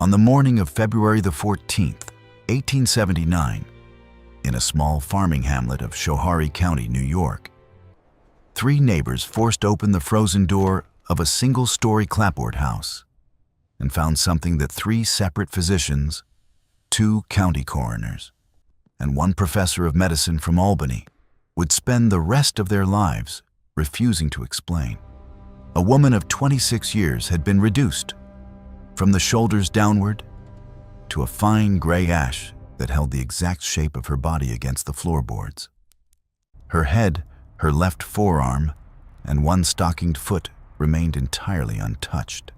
On the morning of February the 14th, 1879, in a small farming hamlet of Schoharie County, New York, three neighbors forced open the frozen door of a single-story clapboard house and found something that three separate physicians, two county coroners, and one professor of medicine from Albany would spend the rest of their lives refusing to explain. A woman of 26 years had been reduced from the shoulders downward to a fine gray ash that held the exact shape of her body against the floorboards. Her head, her left forearm, and one stockinged foot remained entirely untouched.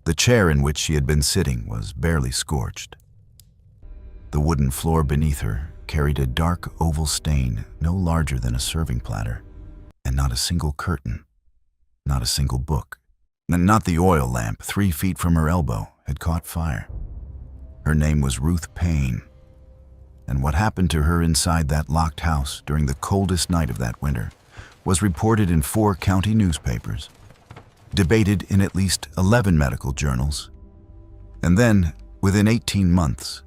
The chair in which she had been sitting was barely scorched. The wooden floor beneath her carried a dark oval stain no larger than a serving platter, and not a single curtain, not a single book, and not the oil lamp 3 feet from her elbow had caught fire. Her name was Ruth Paine, and what happened to her inside that locked house during the coldest night of that winter was reported in 4 county newspapers, debated in at least 11 medical journals, and then, within 18 months,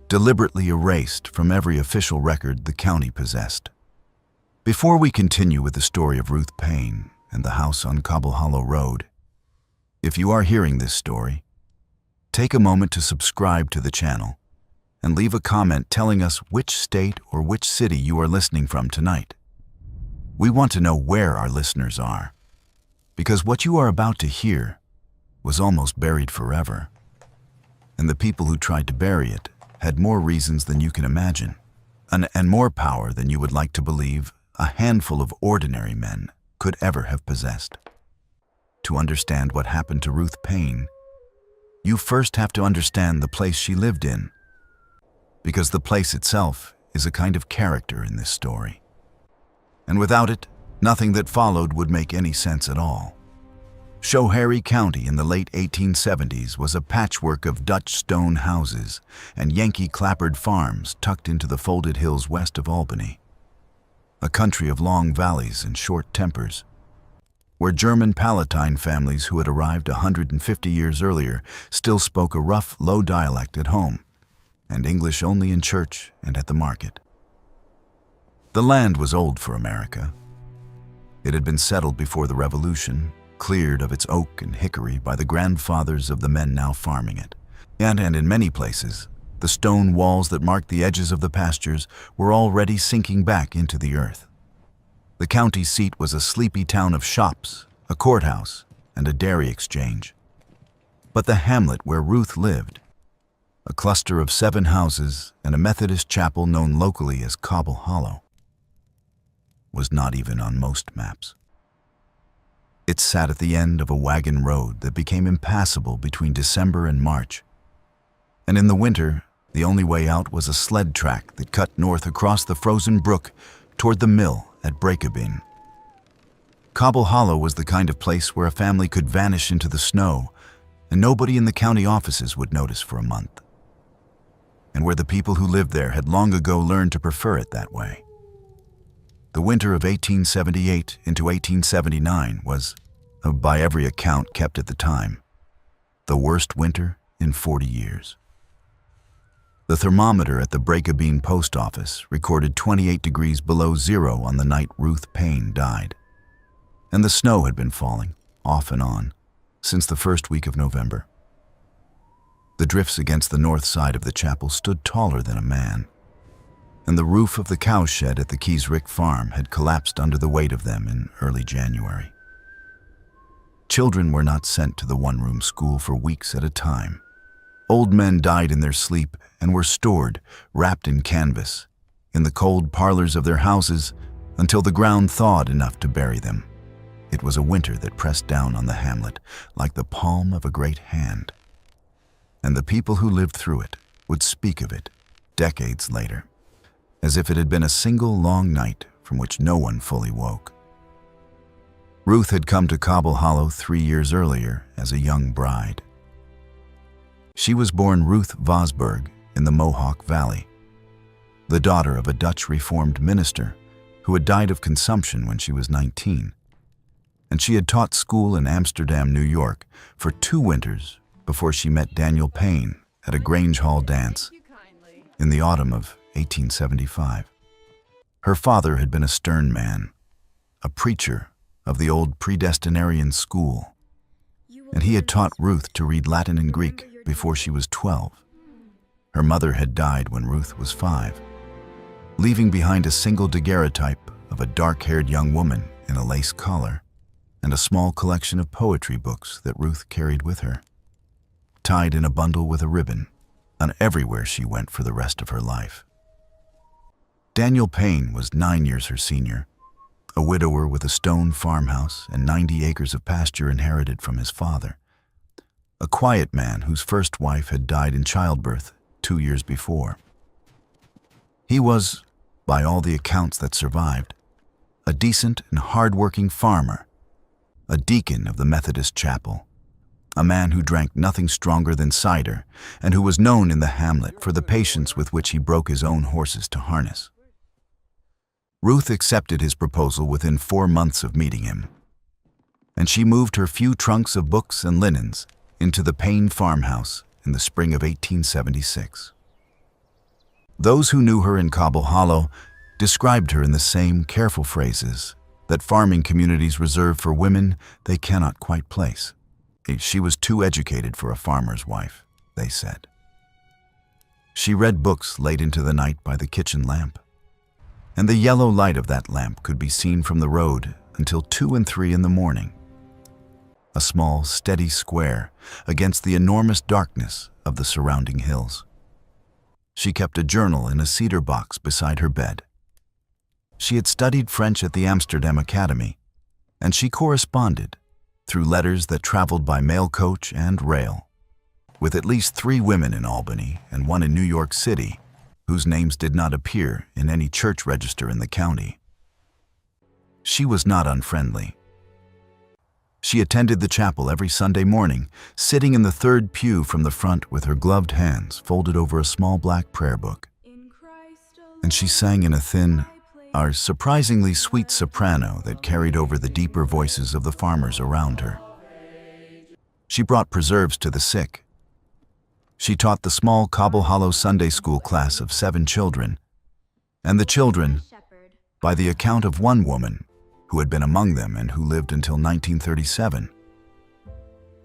deliberately erased from every official record the county possessed. Before we continue with the story of Ruth Paine and the house on Cobble Hollow Road, if you are hearing this story, take a moment to subscribe to the channel and leave a comment telling us which state or which city you are listening from tonight. We want to know where our listeners are, because what you are about to hear was almost buried forever, and the people who tried to bury it had more reasons than you can imagine, and more power than you would like to believe a handful of ordinary men could ever have possessed. To understand what happened to Ruth Paine, you first have to understand the place she lived in, because the place itself is a kind of character in this story. And without it, nothing that followed would make any sense at all. Schoharie County in the late 1870s was a patchwork of Dutch stone houses and Yankee clapboard farms tucked into the folded hills west of Albany. A country of long valleys and short tempers, where German Palatine families who had arrived 150 years earlier still spoke a rough, low dialect at home, and English only in church and at the market. The land was old for America. It had been settled before the Revolution, cleared of its oak and hickory by the grandfathers of the men now farming it. And in many places, the stone walls that marked the edges of the pastures were already sinking back into the earth. The county seat was a sleepy town of shops, a courthouse, and a dairy exchange. But the hamlet where Ruth lived, a cluster of 7 houses and a Methodist chapel known locally as Cobble Hollow, was not even on most maps. It sat at the end of a wagon road that became impassable between December and March, and in the winter, the only way out was a sled track that cut north across the frozen brook toward the mill at Breakabin. Cobble Hollow was the kind of place where a family could vanish into the snow and nobody in the county offices would notice for a month, and where the people who lived there had long ago learned to prefer it that way. The winter of 1878 into 1879 was, by every account kept at the time, the worst winter in 40 years. The thermometer at the Breakabin post office recorded 28 degrees below zero on the night Ruth Paine died, and the snow had been falling, off and on, since the first week of November. The drifts against the north side of the chapel stood taller than a man, and the roof of the cow shed at the Kiesrick farm had collapsed under the weight of them in early January. Children were not sent to the one-room school for weeks at a time. Old men died in their sleep and were stored, wrapped in canvas, in the cold parlors of their houses until the ground thawed enough to bury them. It was a winter that pressed down on the hamlet like the palm of a great hand, and the people who lived through it would speak of it decades later, as if it had been a single long night from which no one fully woke. Ruth had come to Cobble Hollow 3 years earlier as a young bride. She was born Ruth Vosburg in the Mohawk Valley, the daughter of a Dutch Reformed minister who had died of consumption when she was 19, and she had taught school in Amsterdam, New York for 2 winters before she met Daniel Paine at a Grange Hall dance in the autumn of 1875. Her father had been a stern man, a preacher of the old predestinarian school, and he had taught Ruth to read Latin and Greek before she was 12. Her mother had died when Ruth was 5, leaving behind a single daguerreotype of a dark-haired young woman in a lace collar and a small collection of poetry books that Ruth carried with her, tied in a bundle with a ribbon, on everywhere she went for the rest of her life. Daniel Paine was 9 years her senior, a widower with a stone farmhouse and 90 acres of pasture inherited from his father, a quiet man whose first wife had died in childbirth 2 years before. He was, by all the accounts that survived, a decent and hard-working farmer, a deacon of the Methodist chapel, a man who drank nothing stronger than cider and who was known in the hamlet for the patience with which he broke his own horses to harness. Ruth accepted his proposal within 4 months of meeting him, and she moved her few trunks of books and linens into the Paine farmhouse in the spring of 1876. Those who knew her in Cobble Hollow described her in the same careful phrases that farming communities reserve for women they cannot quite place. She was too educated for a farmer's wife, they said. She read books late into the night by the kitchen lamp, and the yellow light of that lamp could be seen from the road until 2 and 3 in the morning. A small, steady square against the enormous darkness of the surrounding hills. She kept a journal in a cedar box beside her bed. She had studied French at the Amsterdam Academy, and she corresponded through letters that traveled by mail coach and rail with at least 3 women in Albany and 1 in New York City whose names did not appear in any church register in the county. She was not unfriendly. She attended the chapel every Sunday morning, sitting in the 3rd pew from the front with her gloved hands folded over a small black prayer book. And she sang in a thin, surprisingly sweet soprano that carried over the deeper voices of the farmers around her. She brought preserves to the sick. She taught the small Cobble Hollow Sunday school class of 7 children, and the children, by the account of one woman who had been among them and who lived until 1937,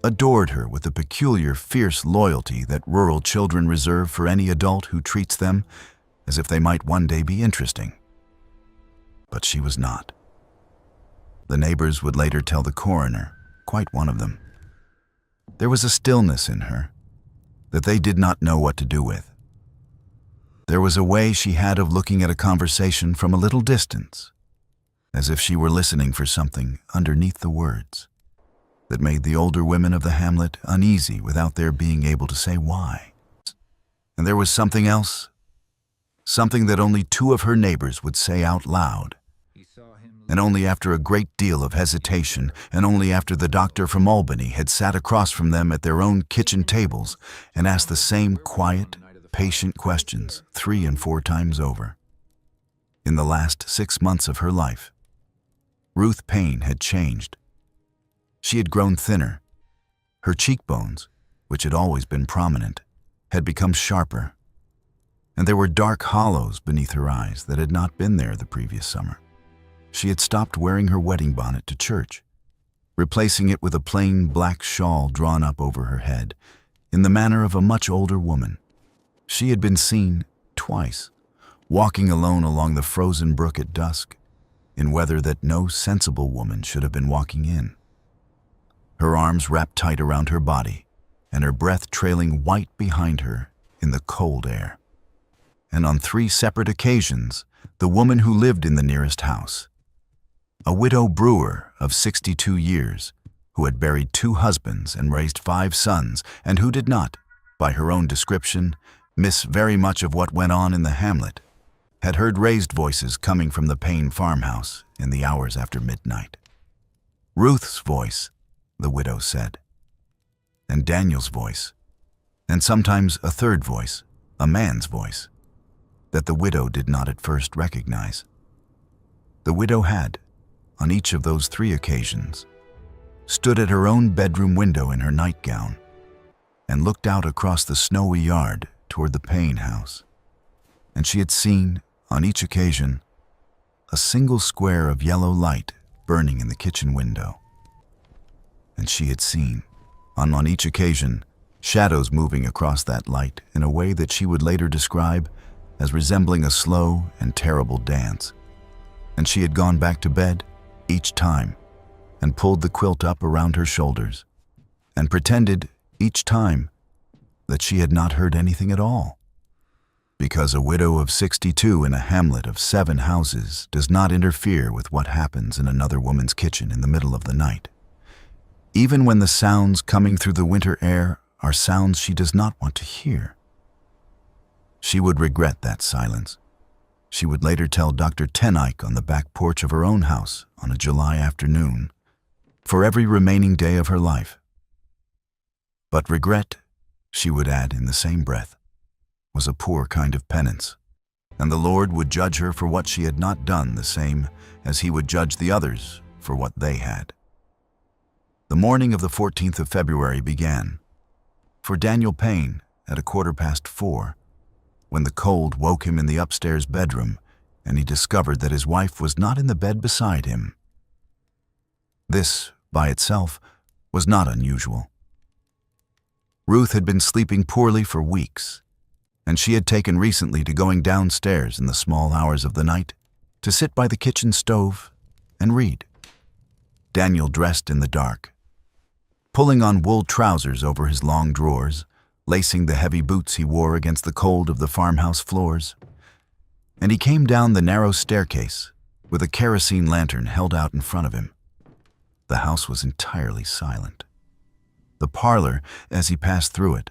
adored her with the peculiar, fierce loyalty that rural children reserve for any adult who treats them as if they might one day be interesting. But she was not. The neighbors would later tell the coroner, quite one of them. There was a stillness in her that they did not know what to do with. There was a way she had of looking at a conversation from a little distance, as if she were listening for something underneath the words, that made the older women of the hamlet uneasy without their being able to say why. And there was something else, something that only 2 of her neighbors would say out loud, and only after a great deal of hesitation, and only after the doctor from Albany had sat across from them at their own kitchen tables and asked the same quiet, patient questions 3 and 4 times over. In the last 6 months of her life, Ruth Paine had changed. She had grown thinner. Her cheekbones, which had always been prominent, had become sharper, and there were dark hollows beneath her eyes that had not been there the previous summer. She had stopped wearing her wedding bonnet to church, replacing it with a plain black shawl drawn up over her head, in the manner of a much older woman. She had been seen twice, walking alone along the frozen brook at dusk, in weather that no sensible woman should have been walking in. Her arms wrapped tight around her body, and her breath trailing white behind her in the cold air. And on 3 separate occasions, the woman who lived in the nearest house, a widow brewer of 62 years, who had buried 2 husbands and raised 5 sons, and who did not, by her own description, miss very much of what went on in the hamlet, had heard raised voices coming from the Paine farmhouse in the hours after midnight. Ruth's voice, the widow said, and Daniel's voice, and sometimes a 3rd voice, a man's voice, that the widow did not at first recognize. The widow had, on each of those 3 occasions, stood at her own bedroom window in her nightgown, and looked out across the snowy yard toward the Paine house. And she had seen, on each occasion, a single square of yellow light burning in the kitchen window. And she had seen, on each occasion, shadows moving across that light in a way that she would later describe as resembling a slow and terrible dance. And she had gone back to bed each time and pulled the quilt up around her shoulders and pretended each time that she had not heard anything at all. Because a widow of 62 in a hamlet of 7 houses does not interfere with what happens in another woman's kitchen in the middle of the night, even when the sounds coming through the winter air are sounds she does not want to hear. She would regret that silence. She would later tell Dr. Tenike on the back porch of her own house on a July afternoon, for every remaining day of her life. But regret, she would add in the same breath, was a poor kind of penance, and the Lord would judge her for what she had not done, the same as he would judge the others for what they had. The morning of the 14th of February began for Daniel Paine at 4:15, when the cold woke him in the upstairs bedroom and he discovered that his wife was not in the bed beside him. This, by itself, was not unusual. Ruth had been sleeping poorly for weeks, and she had taken recently to going downstairs in the small hours of the night to sit by the kitchen stove and read. Daniel dressed in the dark, pulling on wool trousers over his long drawers, lacing the heavy boots he wore against the cold of the farmhouse floors, and he came down the narrow staircase with a kerosene lantern held out in front of him. The house was entirely silent. The parlor, as he passed through it,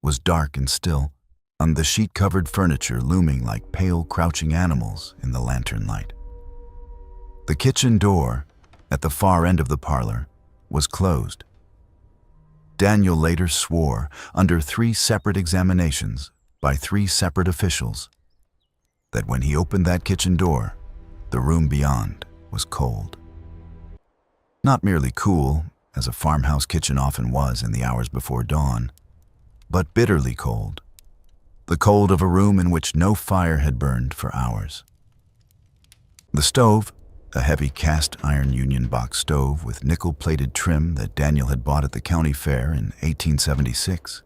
was dark and still, and the sheet-covered furniture looming like pale, crouching animals in the lantern light. The kitchen door, at the far end of the parlor, was closed. Daniel later swore, under 3 separate examinations by 3 separate officials, that when he opened that kitchen door, the room beyond was cold. Not merely cool, as a farmhouse kitchen often was in the hours before dawn, but bitterly cold. The cold of a room in which no fire had burned for hours. The stove, a heavy cast-iron Union box stove with nickel-plated trim that Daniel had bought at the county fair in 1876,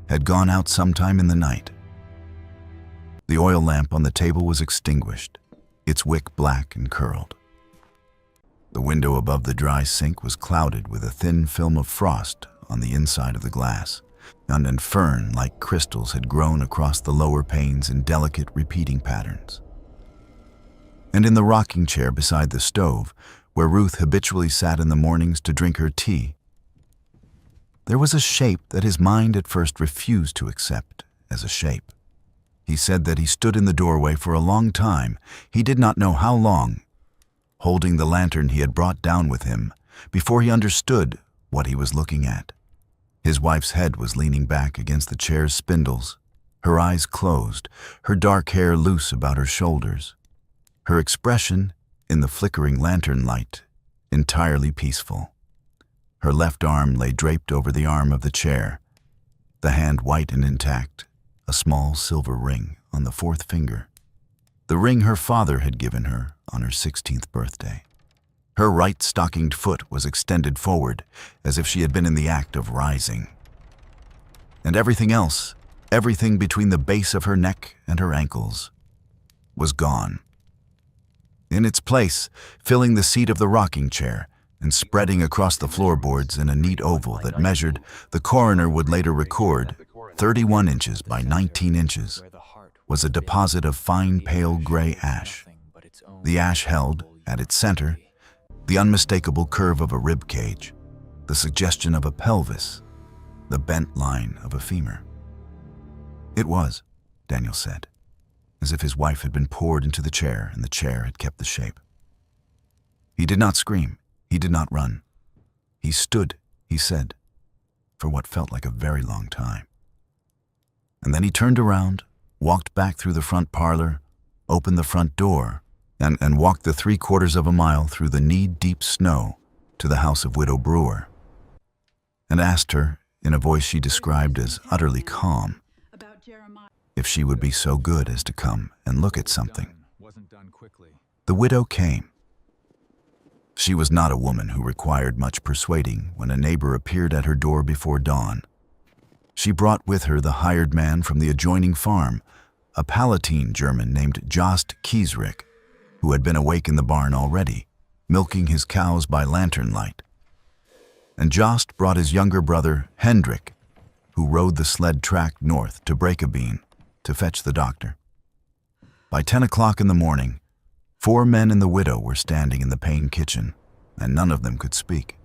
had gone out sometime in the night. The oil lamp on the table was extinguished, its wick black and curled. The window above the dry sink was clouded with a thin film of frost on the inside of the glass, and fern-like crystals had grown across the lower panes in delicate repeating patterns. And in the rocking chair beside the stove, where Ruth habitually sat in the mornings to drink her tea, there was a shape that his mind at first refused to accept as a shape. He said that he stood in the doorway for a long time, he did not know how long, holding the lantern he had brought down with him, before he understood what he was looking at. His wife's head was leaning back against the chair's spindles, her eyes closed, her dark hair loose about her shoulders, her expression, in the flickering lantern light, entirely peaceful. Her left arm lay draped over the arm of the chair, the hand white and intact, a small silver ring on the 4th finger, the ring her father had given her on her 16th birthday. Her right stockinged foot was extended forward, as if she had been in the act of rising. And everything else, everything between the base of her neck and her ankles, was gone. In its place, filling the seat of the rocking chair and spreading across the floorboards in a neat oval that measured, the coroner would later record, 31 inches by 19 inches, was a deposit of fine pale gray ash. The ash held, at its center, the unmistakable curve of a rib cage, the suggestion of a pelvis, the bent line of a femur. It was, Daniel said, as if his wife had been poured into the chair and the chair had kept the shape. He did not scream. He did not run. He stood, he said, for what felt like a very long time. And then he turned around, walked back through the front parlor, opened the front door, and walked the 3/4 of a mile through the knee-deep snow to the house of Widow Brewer, and asked her, in a voice she described as utterly calm, if she would be so good as to come and look at something. The widow came. She was not a woman who required much persuading when a neighbor appeared at her door before dawn. She brought with her the hired man from the adjoining farm, a Palatine German named Jost Kiesrich, who had been awake in the barn already, milking his cows by lantern light. And Jost brought his younger brother, Hendrik, who rode the sled track north to Breakabeen to fetch the doctor. By 10 o'clock in the morning, 4 men and the widow were standing in the Paine kitchen, and none of them could speak.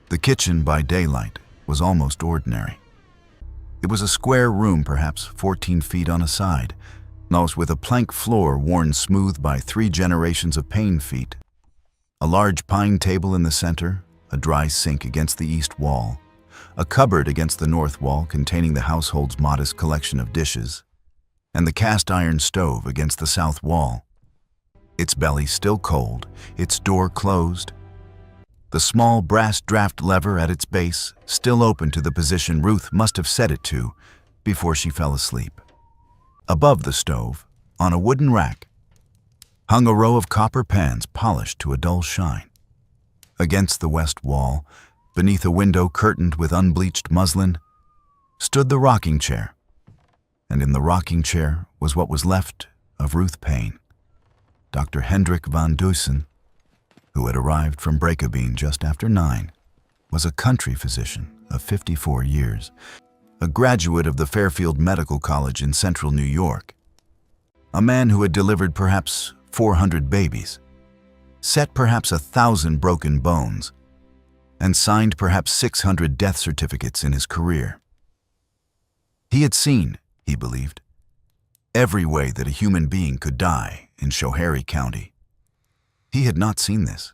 The kitchen, by daylight, was almost ordinary. It was a square room, perhaps 14 feet on a side, with a plank floor worn smooth by 3 generations of Paine feet, a large pine table in the center, a dry sink against the east wall, a cupboard against the north wall containing the household's modest collection of dishes, and the cast-iron stove against the south wall, its belly still cold, its door closed, the small brass draft lever at its base still open to the position Ruth must have set it to before she fell asleep. Above the stove, on a wooden rack, hung a row of copper pans polished to a dull shine. Against the west wall, beneath a window curtained with unbleached muslin, stood the rocking chair, and in the rocking chair was what was left of Ruth Paine. Dr. Hendrik van Duysen, who had arrived from Breakabeen just after 9, was a country physician of 54 years, a graduate of the Fairfield Medical College in central New York, a man who had delivered perhaps 400 babies, set perhaps 1,000 broken bones, and signed perhaps 600 death certificates in his career. He had seen, he believed, every way that a human being could die in Schoharie County. He had not seen this.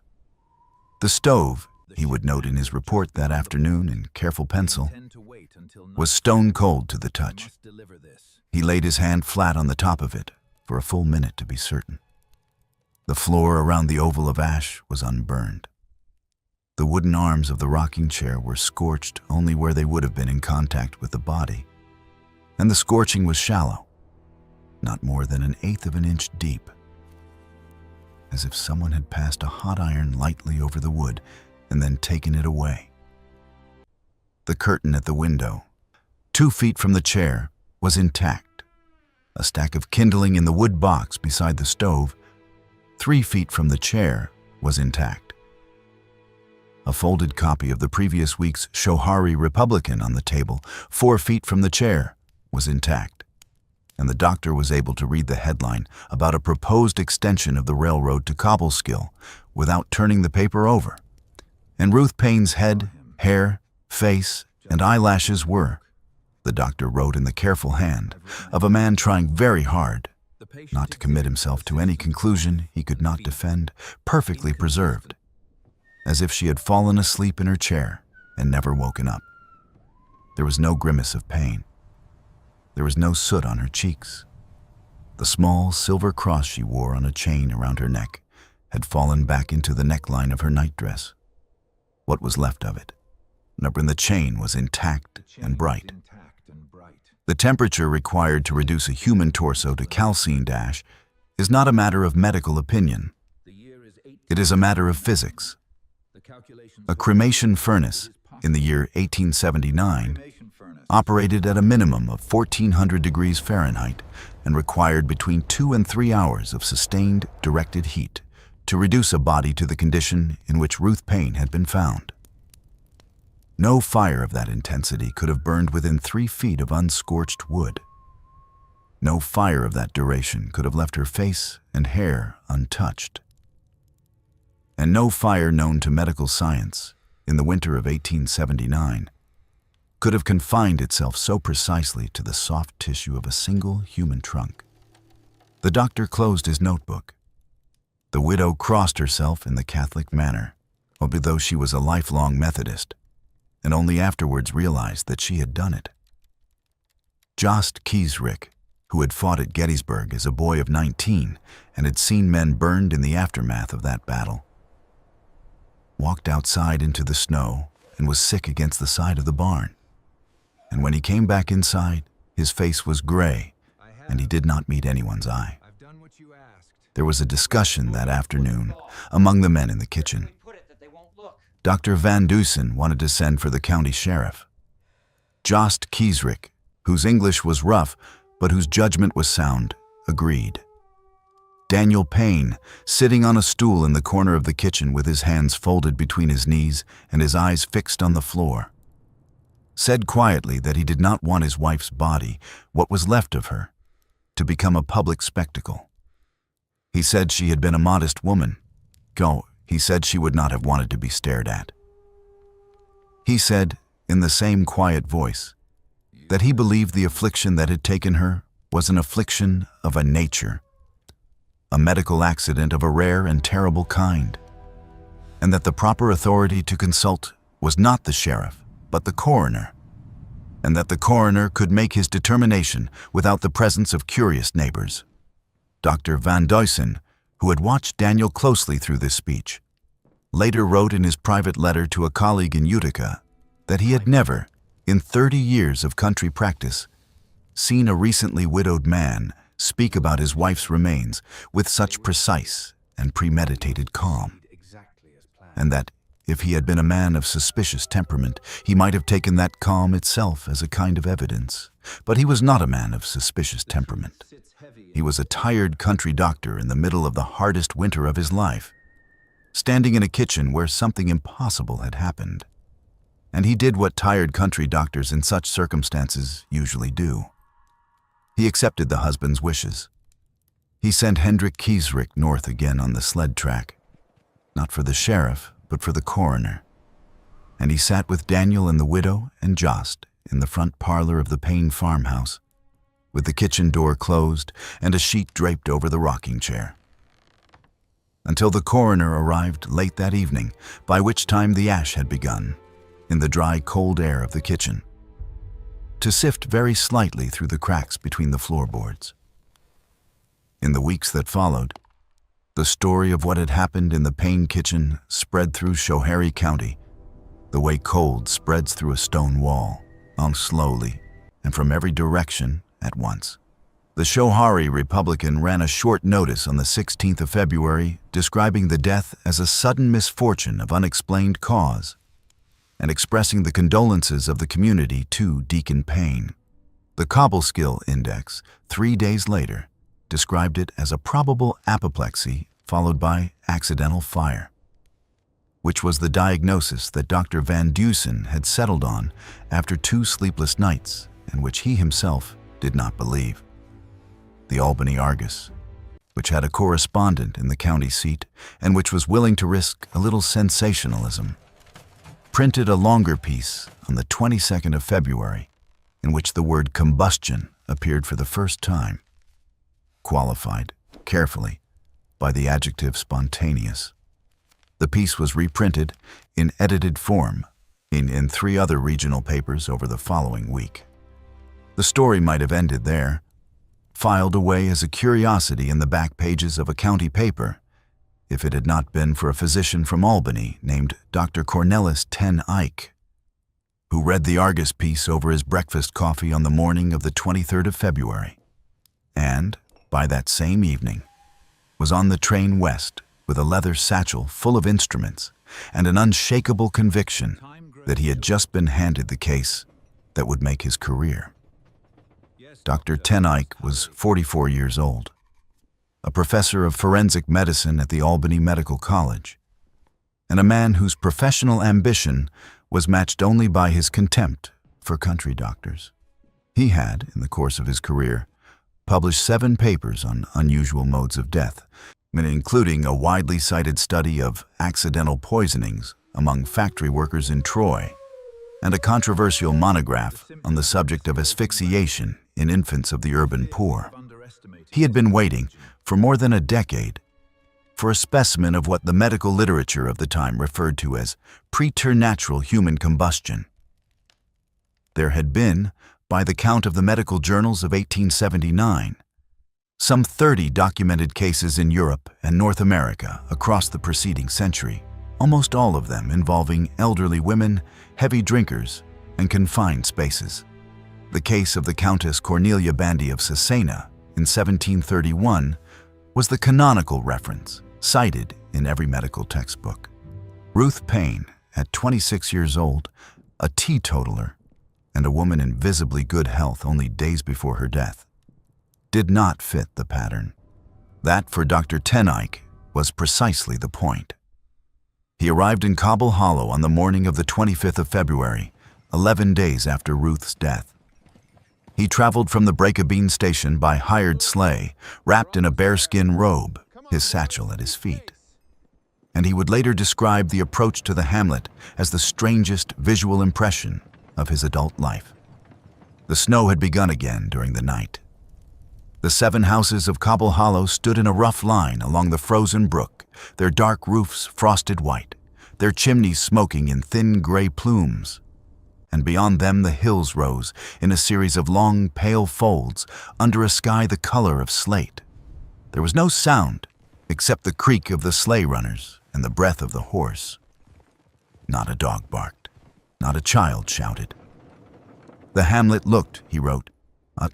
The stove, he would note in his report that afternoon in careful pencil, was stone cold to the touch. He laid his hand flat on the top of it for a full minute to be certain. The floor around the oval of ash was unburned. The wooden arms of the rocking chair were scorched only where they would have been in contact with the body, and the scorching was shallow, not more than 1/8 of an inch deep, as if someone had passed a hot iron lightly over the wood and then taken it away. The curtain at the window, 2 feet from the chair, was intact. A stack of kindling in the wood box beside the stove, 3 feet from the chair, was intact. A folded copy of the previous week's Schoharie Republican on the table, 4 feet from the chair, was intact, and the doctor was able to read the headline about a proposed extension of the railroad to Cobleskill without turning the paper over. And Ruth Paine's head, hair, face, and eyelashes were, the doctor wrote in the careful hand of a man trying very hard not to commit himself to any conclusion he could not defend, perfectly preserved, as if she had fallen asleep in her chair and never woken up. There was no grimace of pain. There was no soot on her cheeks. The small silver cross she wore on a chain around her neck had fallen back into the neckline of her nightdress. What was left of it? And the chain was intact and bright. The temperature required to reduce a human torso to calcined ash is not a matter of medical opinion. It is a matter of physics. A cremation furnace in the year 1879 operated at a minimum of 1400 degrees Fahrenheit and required between 2 and 3 hours of sustained directed heat to reduce a body to the condition in which Ruth Paine had been found. No fire of that intensity could have burned within 3 feet of unscorched wood. No fire of that duration could have left her face and hair untouched. And no fire known to medical science in the winter of 1879 could have confined itself so precisely to the soft tissue of a single human trunk. The doctor closed his notebook. The widow crossed herself in the Catholic manner, although she was a lifelong Methodist, and only afterwards realized that she had done it. Jost Kiesrich, who had fought at Gettysburg as a boy of 19 and had seen men burned in the aftermath of that battle, walked outside into the snow and was sick against the side of the barn. and when he came back inside, his face was gray, and he did not meet anyone's eye. There was a discussion that afternoon among the men in the kitchen. Dr. Van Dusen wanted to send for the county sheriff. Jost Kiesrich, whose English was rough but whose judgment was sound, agreed. Daniel Paine, sitting on a stool in the corner of the kitchen with his hands folded between his knees and his eyes fixed on the floor, said quietly that he did not want his wife's body, what was left of her, to become a public spectacle. He said she had been a modest woman. He said she would not have wanted to be stared at. He said, in the same quiet voice, that he believed the affliction that had taken her was an affliction of a nature, a medical accident of a rare and terrible kind, and that the proper authority to consult was not the sheriff, but the coroner, and that the coroner could make his determination without the presence of curious neighbors. Dr. Van Dusen, who had watched Daniel closely through this speech, later wrote in his private letter to a colleague in Utica that he had never, in 30 years of country practice, seen a recently widowed man speak about his wife's remains with such precise and premeditated calm, and that if he had been a man of suspicious temperament, he might have taken that calm itself as a kind of evidence. But he was not a man of suspicious temperament. He was a tired country doctor in the middle of the hardest winter of his life, standing in a kitchen where something impossible had happened. And he did what tired country doctors in such circumstances usually do. He accepted the husband's wishes. He sent Hendrik Kiesrich north again on the sled track, not for the sheriff, but for the coroner. And he sat with Daniel and the widow and Jost in the front parlor of the Paine farmhouse, with the kitchen door closed and a sheet draped over the rocking chair, until the coroner arrived late that evening, by which time the ash had begun, in the dry, cold air of the kitchen, to sift very slightly through the cracks between the floorboards. In the weeks that followed, the story of what had happened in the Paine kitchen spread through Schoharie County, the way cold spreads through a stone wall, on slowly and from every direction at once. The Schoharie Republican ran a short notice on the 16th of February describing the death as a sudden misfortune of unexplained cause and expressing the condolences of the community to Deacon Paine. The Cobleskill Index, 3 days later, described it as a probable apoplexy followed by accidental fire, which was the diagnosis that Dr. Van Dusen had settled on after 2 sleepless nights and which he himself did not believe. The Albany Argus, which had a correspondent in the county seat and which was willing to risk a little sensationalism, printed a longer piece on the 22nd of February in which the word combustion appeared for the first time, qualified carefully by the adjective spontaneous. The piece was reprinted in edited form in 3 other regional papers over the following week. The story might have ended there, filed away as a curiosity in the back pages of a county paper, if it had not been for a physician from Albany named Dr. Cornelis Ten Eyck, who read the Argus piece over his breakfast coffee on the morning of the 23rd of February, and, by that same evening, was on the train west with a leather satchel full of instruments and an unshakable conviction that he had just been handed the case that would make his career. Dr. Ten Eyck was 44 years old, a professor of forensic medicine at the Albany Medical College, and a man whose professional ambition was matched only by his contempt for country doctors. He had, in the course of his career, published 7 papers on unusual modes of death, including a widely cited study of accidental poisonings among factory workers in Troy, and a controversial monograph on the subject of asphyxiation in infants of the urban poor. He had been waiting for more than a decade for a specimen of what the medical literature of the time referred to as preternatural human combustion. There had been, by the count of the medical journals of 1879, some 30 documented cases in Europe and North America across the preceding century, almost all of them involving elderly women, heavy drinkers, and confined spaces. The case of the Countess Cornelia Bandy of Cesena in 1731 was the canonical reference cited in every medical textbook. Ruth Paine, at 26 years old, a teetotaler, and a woman in visibly good health only days before her death, did not fit the pattern. That, for Dr. Teneyck, was precisely the point. He arrived in Cobble Hollow on the morning of the 25th of February, 11 days after Ruth's death. He traveled from the Break-A-Bean station by hired sleigh, wrapped in a bearskin robe, his satchel at his feet. And he would later describe the approach to the hamlet as the strangest visual impression of his adult life. The snow had begun again during the night. The 7 houses of Cobble Hollow stood in a rough line along the frozen brook, their dark roofs frosted white, their chimneys smoking in thin gray plumes. And beyond them the hills rose in a series of long, pale folds under a sky the color of slate. There was no sound except the creak of the sleigh runners and the breath of the horse. Not a dog barked, not a child shouted. The hamlet looked, he wrote,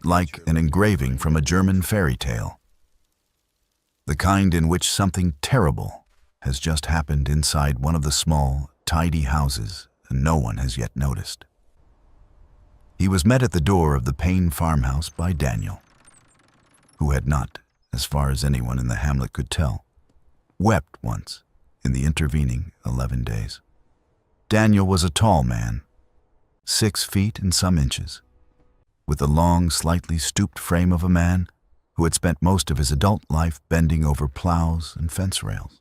like an engraving from a German fairy tale. The kind in which something terrible has just happened inside one of the small, tidy houses and no one has yet noticed. He was met at the door of the Paine farmhouse by Daniel, who had not, as far as anyone in the hamlet could tell, wept once in the intervening 11 days. Daniel was a tall man, 6 feet and some inches, with the long, slightly stooped frame of a man who had spent most of his adult life bending over plows and fence rails.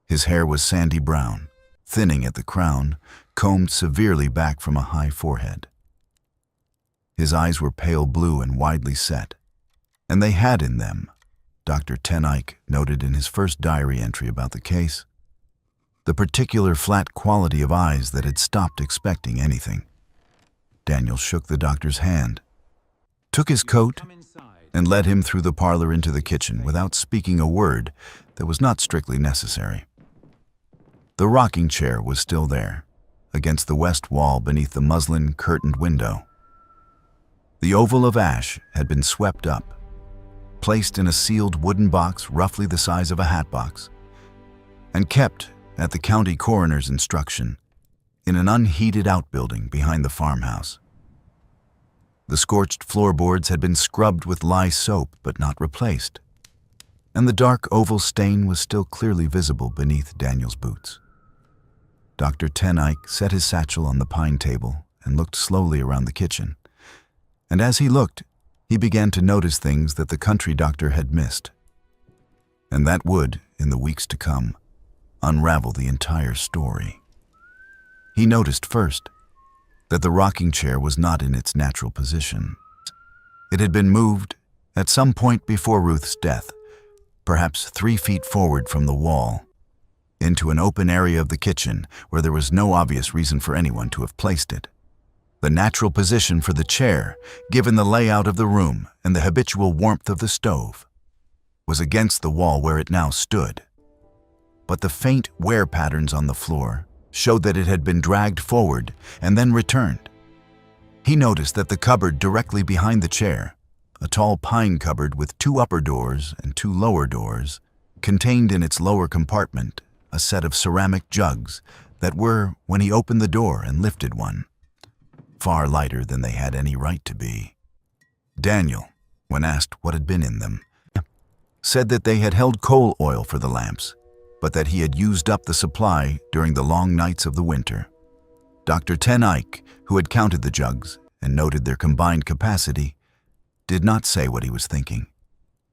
His hair was sandy brown, thinning at the crown, combed severely back from a high forehead. His eyes were pale blue and widely set, and they had in them, Dr. Teneyck noted in his first diary entry about the case, the particular flat quality of eyes that had stopped expecting anything. Daniel shook the doctor's hand, took his coat, and led him through the parlor into the kitchen without speaking a word that was not strictly necessary. The rocking chair was still there, against the west wall beneath the muslin curtained window. The oval of ash had been swept up, placed in a sealed wooden box roughly the size of a hat box, and kept, at the county coroner's instruction, in an unheated outbuilding behind the farmhouse. The scorched floorboards had been scrubbed with lye soap but not replaced, and the dark oval stain was still clearly visible beneath Daniel's boots. Dr. Teneyck set his satchel on the pine table and looked slowly around the kitchen, and as he looked, he began to notice things that the country doctor had missed, and that would, in the weeks to come, unravel the entire story. He noticed first that the rocking chair was not in its natural position. It had been moved at some point before Ruth's death, perhaps 3 feet forward from the wall, into an open area of the kitchen where there was no obvious reason for anyone to have placed it. The natural position for the chair, given the layout of the room and the habitual warmth of the stove, was against the wall where it now stood. But the faint wear patterns on the floor showed that it had been dragged forward and then returned. He noticed that the cupboard directly behind the chair, a tall pine cupboard with 2 upper doors and 2 lower doors, contained in its lower compartment a set of ceramic jugs that were, when he opened the door and lifted one, far lighter than they had any right to be. Daniel, when asked what had been in them, said that they had held coal oil for the lamps, but that he had used up the supply during the long nights of the winter. Dr. Teneyck, who had counted the jugs and noted their combined capacity, did not say what he was thinking.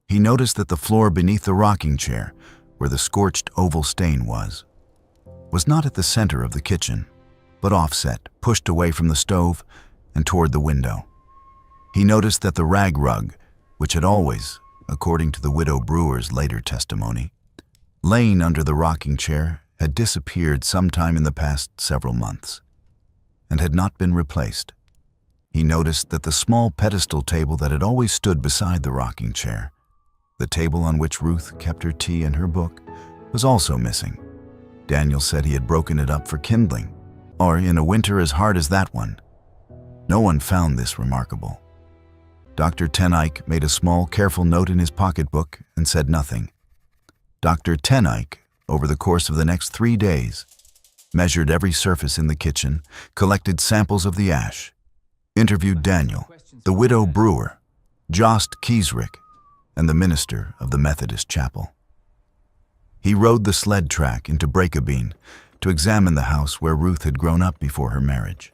He noticed that the floor beneath the rocking chair, where the scorched oval stain was not at the center of the kitchen, but offset, pushed away from the stove and toward the window. He noticed that the rag rug, which had always, according to the widow Brewer's later testimony, lain under the rocking chair, had disappeared sometime in the past several months and had not been replaced. He noticed that the small pedestal table that had always stood beside the rocking chair, the table on which Ruth kept her tea and her book, was also missing. Daniel said he had broken it up for kindling, or in a winter as hard as that one. No one found this remarkable. Dr. Ten Eyck made a small, careful note in his pocketbook and said nothing. Dr. Ten Eyck, over the course of the next 3 days, measured every surface in the kitchen, collected samples of the ash, interviewed Daniel, the widow brewer, Jost Kiesrick, and the minister of the Methodist chapel. He rode the sled track into Breakabeen to examine the house where Ruth had grown up before her marriage.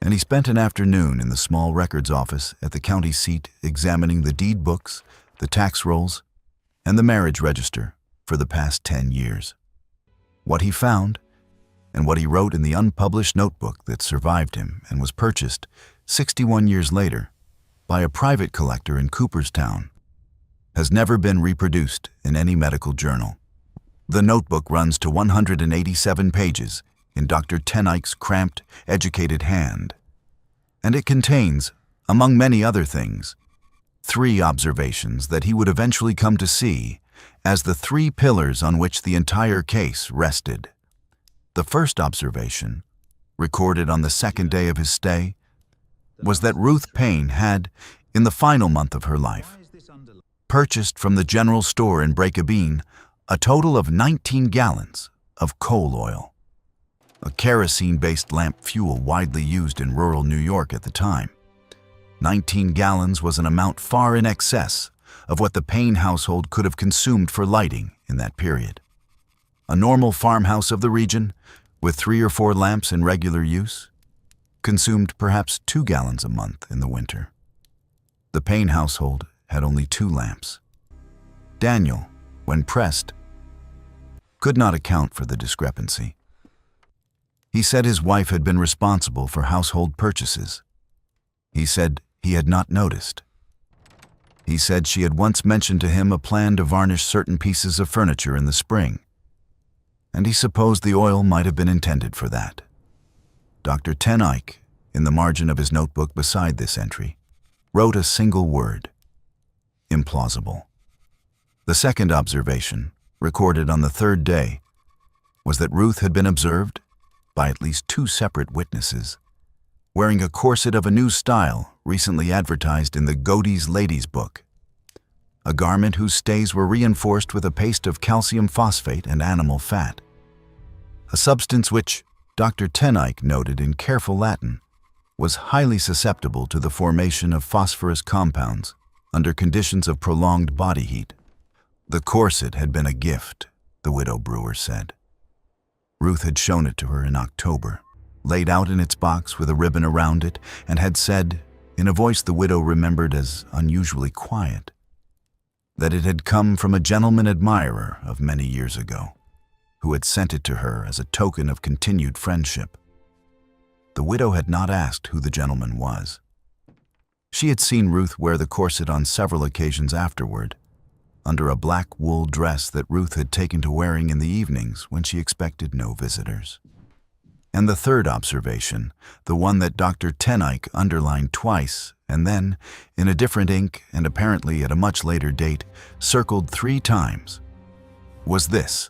And he spent an afternoon in the small records office at the county seat examining the deed books, the tax rolls, and the marriage register for the past 10 years. What he found, and what he wrote in the unpublished notebook that survived him and was purchased 61 years later by a private collector in Cooperstown, has never been reproduced in any medical journal. The notebook runs to 187 pages in Dr. Ten Eyck's cramped, educated hand, and it contains, among many other things, 3 observations that he would eventually come to see as the 3 pillars on which the entire case rested. The first observation, recorded on the 2nd day of his stay, was that Ruth Paine had, in the final month of her life, purchased from the general store in Breakabeen a total of 19 gallons of coal oil, a kerosene-based lamp fuel widely used in rural New York at the time. 19 gallons was an amount far in excess of what the Paine household could have consumed for lighting in that period. A normal farmhouse of the region, with 3 or 4 lamps in regular use, consumed perhaps 2 gallons a month in the winter. The Paine household had only 2 lamps. Daniel, when pressed, could not account for the discrepancy. He said his wife had been responsible for household purchases. He said he had not noticed. He said she had once mentioned to him a plan to varnish certain pieces of furniture in the spring, and he supposed the oil might have been intended for that. Dr. Ten Eyck, in the margin of his notebook beside this entry, wrote a single word: implausible. The second observation, recorded on the 3rd day, was that Ruth had been observed, by at least 2 separate witnesses, wearing a corset of a new style recently advertised in the Godey's Ladies' Book, a garment whose stays were reinforced with a paste of calcium phosphate and animal fat, a substance which, Dr. Ten Eyck noted in careful Latin, was highly susceptible to the formation of phosphorus compounds under conditions of prolonged body heat. The corset had been a gift, the widow brewer said. Ruth had shown it to her in October, laid out in its box with a ribbon around it, and had said, in a voice the widow remembered as unusually quiet, that it had come from a gentleman admirer of many years ago, who had sent it to her as a token of continued friendship. The widow had not asked who the gentleman was. She had seen Ruth wear the corset on several occasions afterward, under a black wool dress that Ruth had taken to wearing in the evenings when she expected no visitors. And the third observation, the one that Dr. Ten Eyck underlined twice and then, in a different ink and apparently at a much later date, circled 3 times, was this: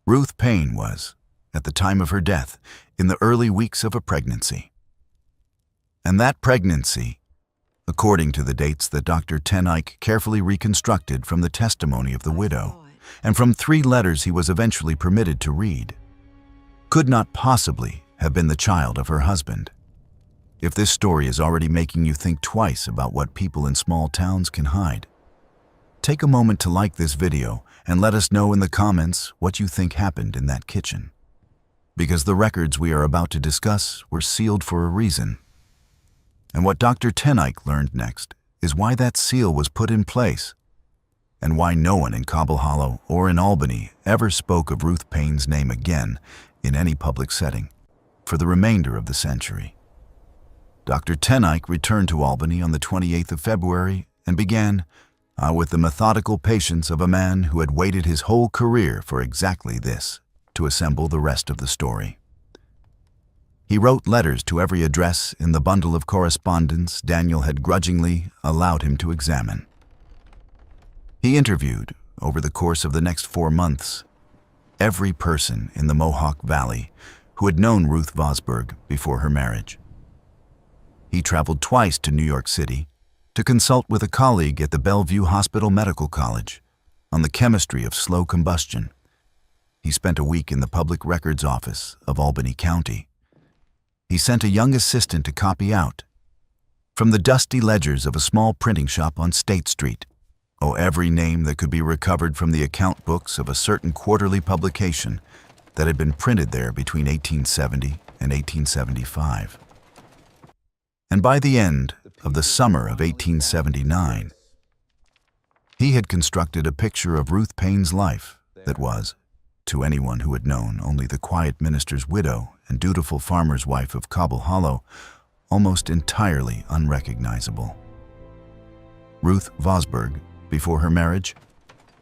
Ruth Paine was, at the time of her death, in the early weeks of a pregnancy. And that pregnancy, according to the dates that Dr. Ten Eyck carefully reconstructed from the testimony of the widow, and from 3 letters he was eventually permitted to read, could not possibly have been the child of her husband. If this story is already making you think twice about what people in small towns can hide, take a moment to like this video and let us know in the comments what you think happened in that kitchen. Because the records we are about to discuss were sealed for a reason. And what Dr. Ten Eyck learned next is why that seal was put in place, and why no one in Cobble Hollow or in Albany ever spoke of Ruth Paine's name again in any public setting for the remainder of the century. Dr. Ten Eyck returned to Albany on the 28th of February and began, with the methodical patience of a man who had waited his whole career for exactly this, to assemble the rest of the story. He wrote letters to every address in the bundle of correspondence Daniel had grudgingly allowed him to examine. He interviewed, over the course of the next 4 months, every person in the Mohawk Valley who had known Ruth Vosburgh before her marriage. He traveled twice to New York City to consult with a colleague at the Bellevue Hospital Medical College on the chemistry of slow combustion. He spent a week in the Public Records Office of Albany County. He sent a young assistant to copy out, from the dusty ledgers of a small printing shop on State Street, every name that could be recovered from the account books of a certain quarterly publication that had been printed there between 1870 and 1875. And by the end of the summer of 1879, he had constructed a picture of Ruth Paine's life that was, to anyone who had known only the quiet minister's widow and dutiful farmer's wife of Cobble Hollow, almost entirely unrecognizable. Ruth Vosburgh, before her marriage,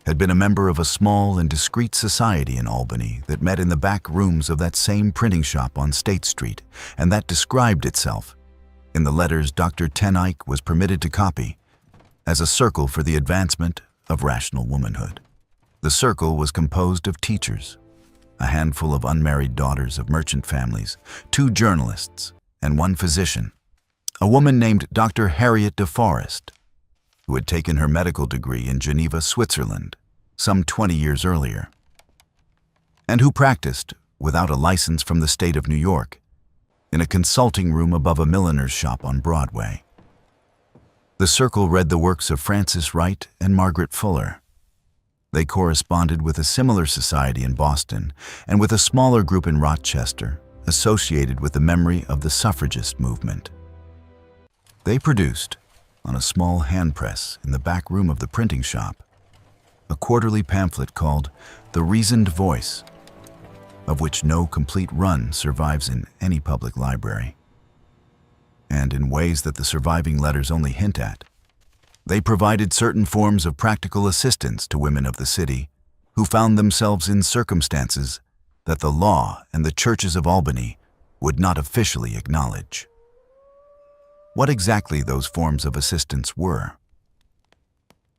had been a member of a small and discreet society in Albany that met in the back rooms of that same printing shop on State Street, and that described itself, in the letters Dr. Ten Eyck was permitted to copy, as a circle for the advancement of rational womanhood. The circle was composed of teachers, a handful of unmarried daughters of merchant families, 2 journalists, and 1 physician, a woman named Dr. Harriet de Forest, who had taken her medical degree in Geneva, Switzerland, some 20 years earlier, and who practiced, without a license from the state of New York, in a consulting room above a milliner's shop on Broadway. The circle read the works of Frances Wright and Margaret Fuller. They corresponded with a similar society in Boston and with a smaller group in Rochester associated with the memory of the suffragist movement. They produced, on a small hand press in the back room of the printing shop, a quarterly pamphlet called The Reasoned Voice, of which no complete run survives in any public library. And in ways that the surviving letters only hint at, they provided certain forms of practical assistance to women of the city who found themselves in circumstances that the law and the churches of Albany would not officially acknowledge. What exactly those forms of assistance were,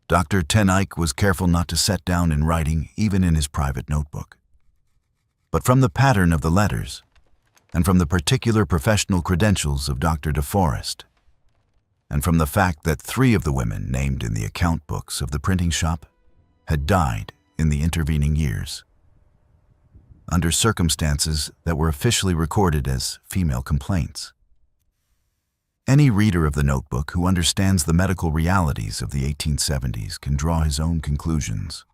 Dr. Ten Eyck was careful not to set down in writing even in his private notebook. But from the pattern of the letters, and from the particular professional credentials of Dr. de Forest, and from the fact that 3 of the women named in the account books of the printing shop had died in the intervening years, under circumstances that were officially recorded as female complaints. Any reader of the notebook who understands the medical realities of the 1870s can draw his own conclusions.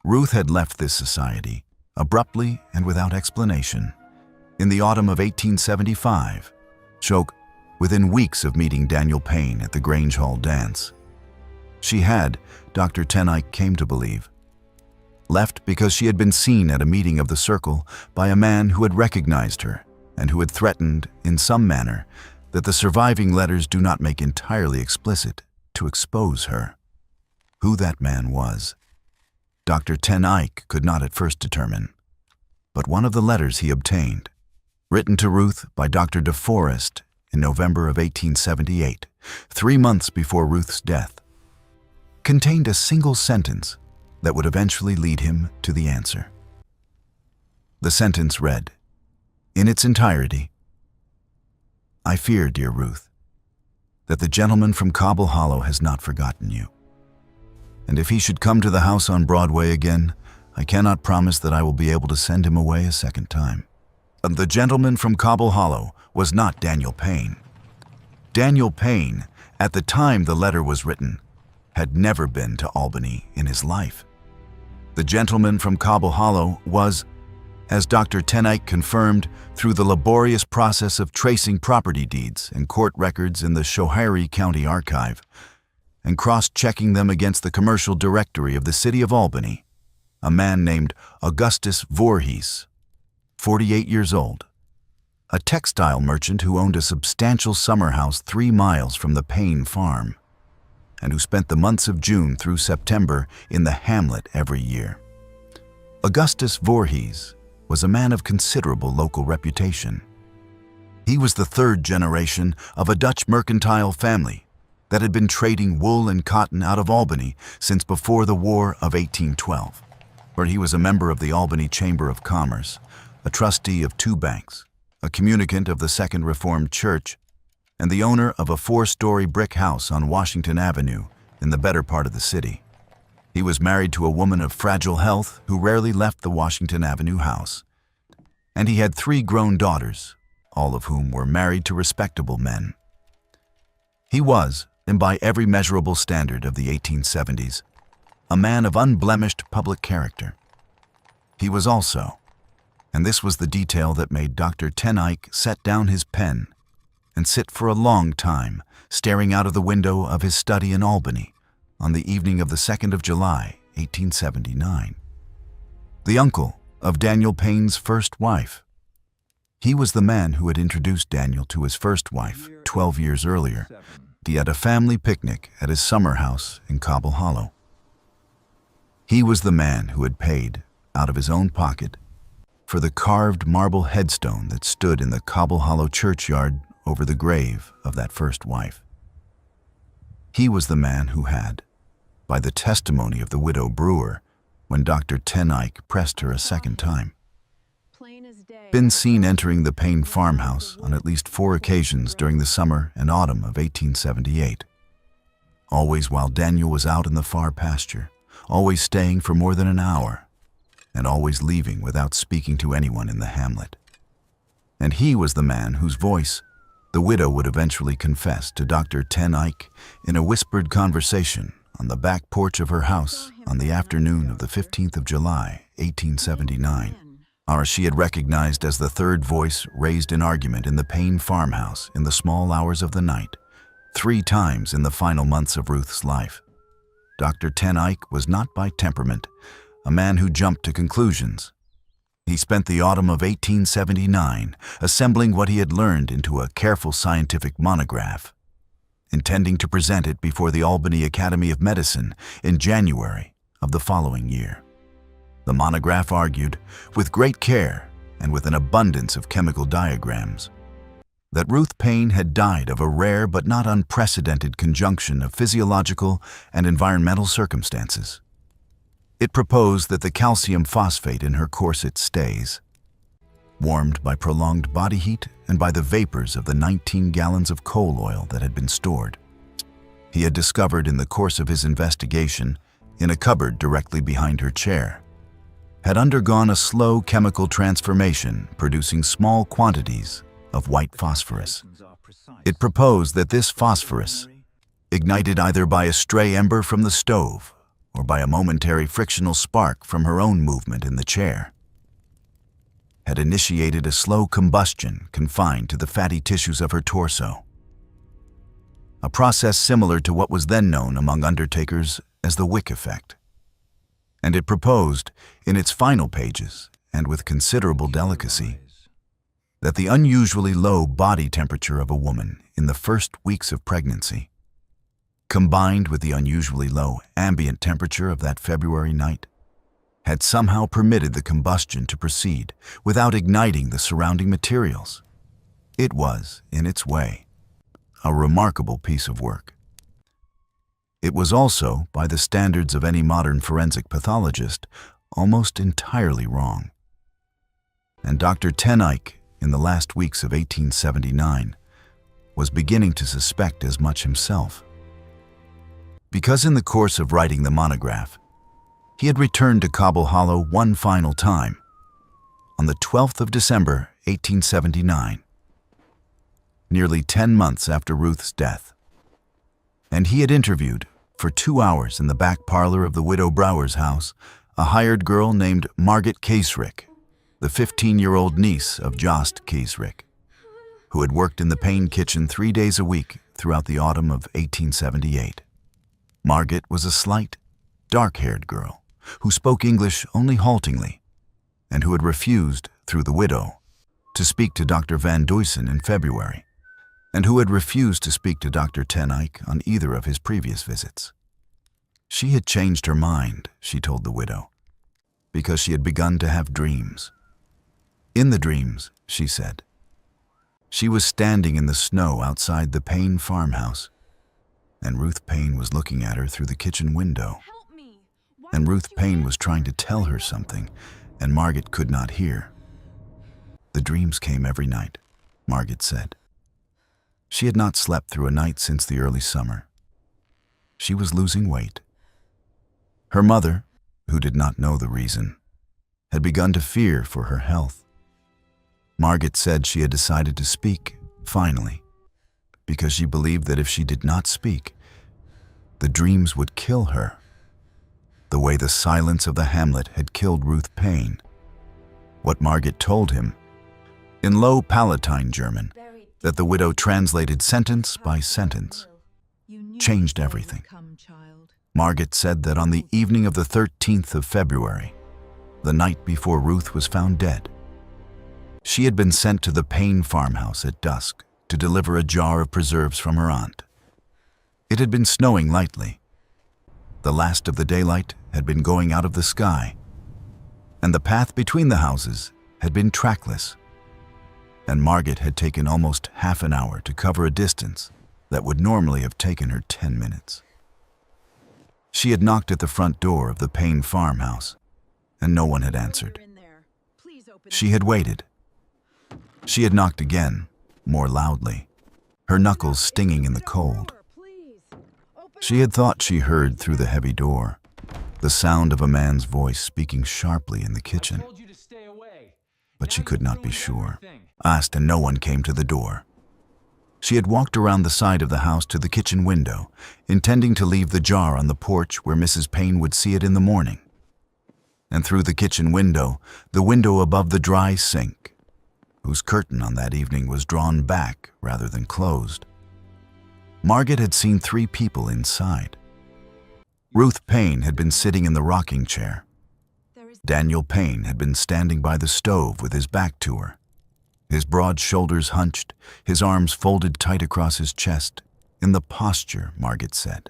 Ruth had left this society, abruptly and without explanation, in the autumn of 1875, within weeks of meeting Daniel Paine at the Grange Hall dance. She had, Dr. Ten Eyck came to believe, left because she had been seen at a meeting of the circle by a man who had recognized her and who had threatened, in some manner, that the surviving letters do not make entirely explicit, to expose her. Who that man was, Dr. Ten Eyck could not at first determine, but one of the letters he obtained, written to Ruth by Dr. de Forest in November of 1878, 3 months before Ruth's death, contained a single sentence that would eventually lead him to the answer. The sentence read, in its entirety, I fear, dear Ruth, that the gentleman from Cobble Hollow has not forgotten you. And if he should come to the house on Broadway again, I cannot promise that I will be able to send him away a second time. And the gentleman from Cobble Hollow was not Daniel Paine. Daniel Paine, at the time the letter was written, had never been to Albany in his life. The gentleman from Cobble Hollow was, as Dr. Ten Eyck confirmed through the laborious process of tracing property deeds and court records in the Schoharie County Archive, and cross-checking them against the commercial directory of the city of Albany, a man named Augustus Voorhees, 48 years old, a textile merchant who owned a substantial summer house 3 miles from the Paine farm, and who spent the months of June through September in the hamlet every year. Augustus Voorhees was a man of considerable local reputation. He was the 3rd generation of a Dutch mercantile family that had been trading wool and cotton out of Albany since before the War of 1812, where he was a member of the Albany Chamber of Commerce, a trustee of 2 banks, a communicant of the Second Reformed Church, and the owner of a 4-story brick house on Washington Avenue in the better part of the city. He was married to a woman of fragile health who rarely left the Washington Avenue house. And he had 3 grown daughters, all of whom were married to respectable men. He was, and by every measurable standard of the 1870s, a man of unblemished public character. He was also, and this was the detail that made Dr. Ten Eyck set down his pen and sit for a long time staring out of the window of his study in Albany on the evening of the 2nd of July, 1879. The uncle of Daniel Paine's first wife. He was the man who had introduced Daniel to his first wife 12 years earlier at a family picnic at his summer house in Cobble Hollow. He was the man who had paid, out of his own pocket, for the carved marble headstone that stood in the Cobble Hollow churchyard over the grave of that first wife. He was the man who had, by the testimony of the widow Brewer, when Dr. Ten Eyck pressed her a second time, been seen entering the Paine farmhouse on at least 4 occasions during the summer and autumn of 1878. Always while Daniel was out in the far pasture, always staying for more than an hour, and always leaving without speaking to anyone in the hamlet. And he was the man whose voice the widow would eventually confess to Dr. Ten Eyck in a whispered conversation on the back porch of her house on the afternoon of the 15th of July, 1879. Or she had recognized as the third voice raised in argument in the Paine farmhouse in the small hours of the night, 3 times in the final months of Ruth's life. Dr. Ten Eyck was not by temperament a man who jumped to conclusions. He spent the autumn of 1879 assembling what he had learned into a careful scientific monograph, intending to present it before the Albany Academy of Medicine in January of the following year. The monograph argued, with great care and with an abundance of chemical diagrams, that Ruth Paine had died of a rare but not unprecedented conjunction of physiological and environmental circumstances. It proposed that the calcium phosphate in her corset stays, warmed by prolonged body heat and by the vapors of the 19 gallons of coal oil that had been stored. He had discovered in the course of his investigation, in a cupboard directly behind her chair, had undergone a slow chemical transformation producing small quantities of white phosphorus. It proposed that this phosphorus, ignited either by a stray ember from the stove or by a momentary frictional spark from her own movement in the chair, had initiated a slow combustion confined to the fatty tissues of her torso, a process similar to what was then known among undertakers as the Wick effect. And it proposed, in its final pages, and with considerable delicacy, that the unusually low body temperature of a woman in the first weeks of pregnancy, combined with the unusually low ambient temperature of that February night, had somehow permitted the combustion to proceed without igniting the surrounding materials. It was, in its way, a remarkable piece of work. It was also, by the standards of any modern forensic pathologist, almost entirely wrong. And Dr. Ten Eyck, in the last weeks of 1879, was beginning to suspect as much himself. Because in the course of writing the monograph, he had returned to Cobble Hollow one final time, on the 12th of December, 1879, nearly 10 months after Ruth's death. And he had interviewed, for 2 hours in the back parlor of the widow Brower's house, a hired girl named Margaret Kesrick, the 15-year-old niece of Jost Kesrick, who had worked in the Paine kitchen 3 days a week throughout the autumn of 1878. Margaret was a slight, dark-haired girl who spoke English only haltingly, and who had refused, through the widow, to speak to Dr. Van Duysen in February, and who had refused to speak to Dr. Ten Eyck on either of his previous visits. She had changed her mind, she told the widow, because she had begun to have dreams. In the dreams, she said, she was standing in the snow outside the Paine farmhouse, and Ruth Paine was looking at her through the kitchen window. And Ruth Paine was trying to tell her something, and Margaret could not hear. The dreams came every night, Margaret said. She had not slept through a night since the early summer. She was losing weight. Her mother, who did not know the reason, had begun to fear for her health. Margaret said she had decided to speak, finally, because she believed that if she did not speak, the dreams would kill her, the way the silence of the hamlet had killed Ruth Paine. What Margaret told him, in low Palatine German, that the widow translated sentence by sentence, changed everything. Margaret said that on the evening of the 13th of February, the night before Ruth was found dead, she had been sent to the Paine farmhouse at dusk to deliver a jar of preserves from her aunt. It had been snowing lightly. The last of the daylight had been going out of the sky, and the path between the houses had been trackless, and Margaret had taken almost half an hour to cover a distance that would normally have taken her 10 minutes. She had knocked at the front door of the Paine farmhouse, and no one had answered. She had waited. She had knocked again, more loudly, her knuckles stinging in the cold. She had thought she heard through the heavy door the sound of a man's voice speaking sharply in the kitchen, but she could not be sure. Asked, and no one came to the door. She had walked around the side of the house to the kitchen window, intending to leave the jar on the porch where Mrs. Paine would see it in the morning. And through the kitchen window, the window above the dry sink, whose curtain on that evening was drawn back rather than closed, Margaret had seen 3 people inside. Ruth Paine had been sitting in the rocking chair. Daniel Paine had been standing by the stove with his back to her, his broad shoulders hunched, his arms folded tight across his chest, in the posture, Margaret said,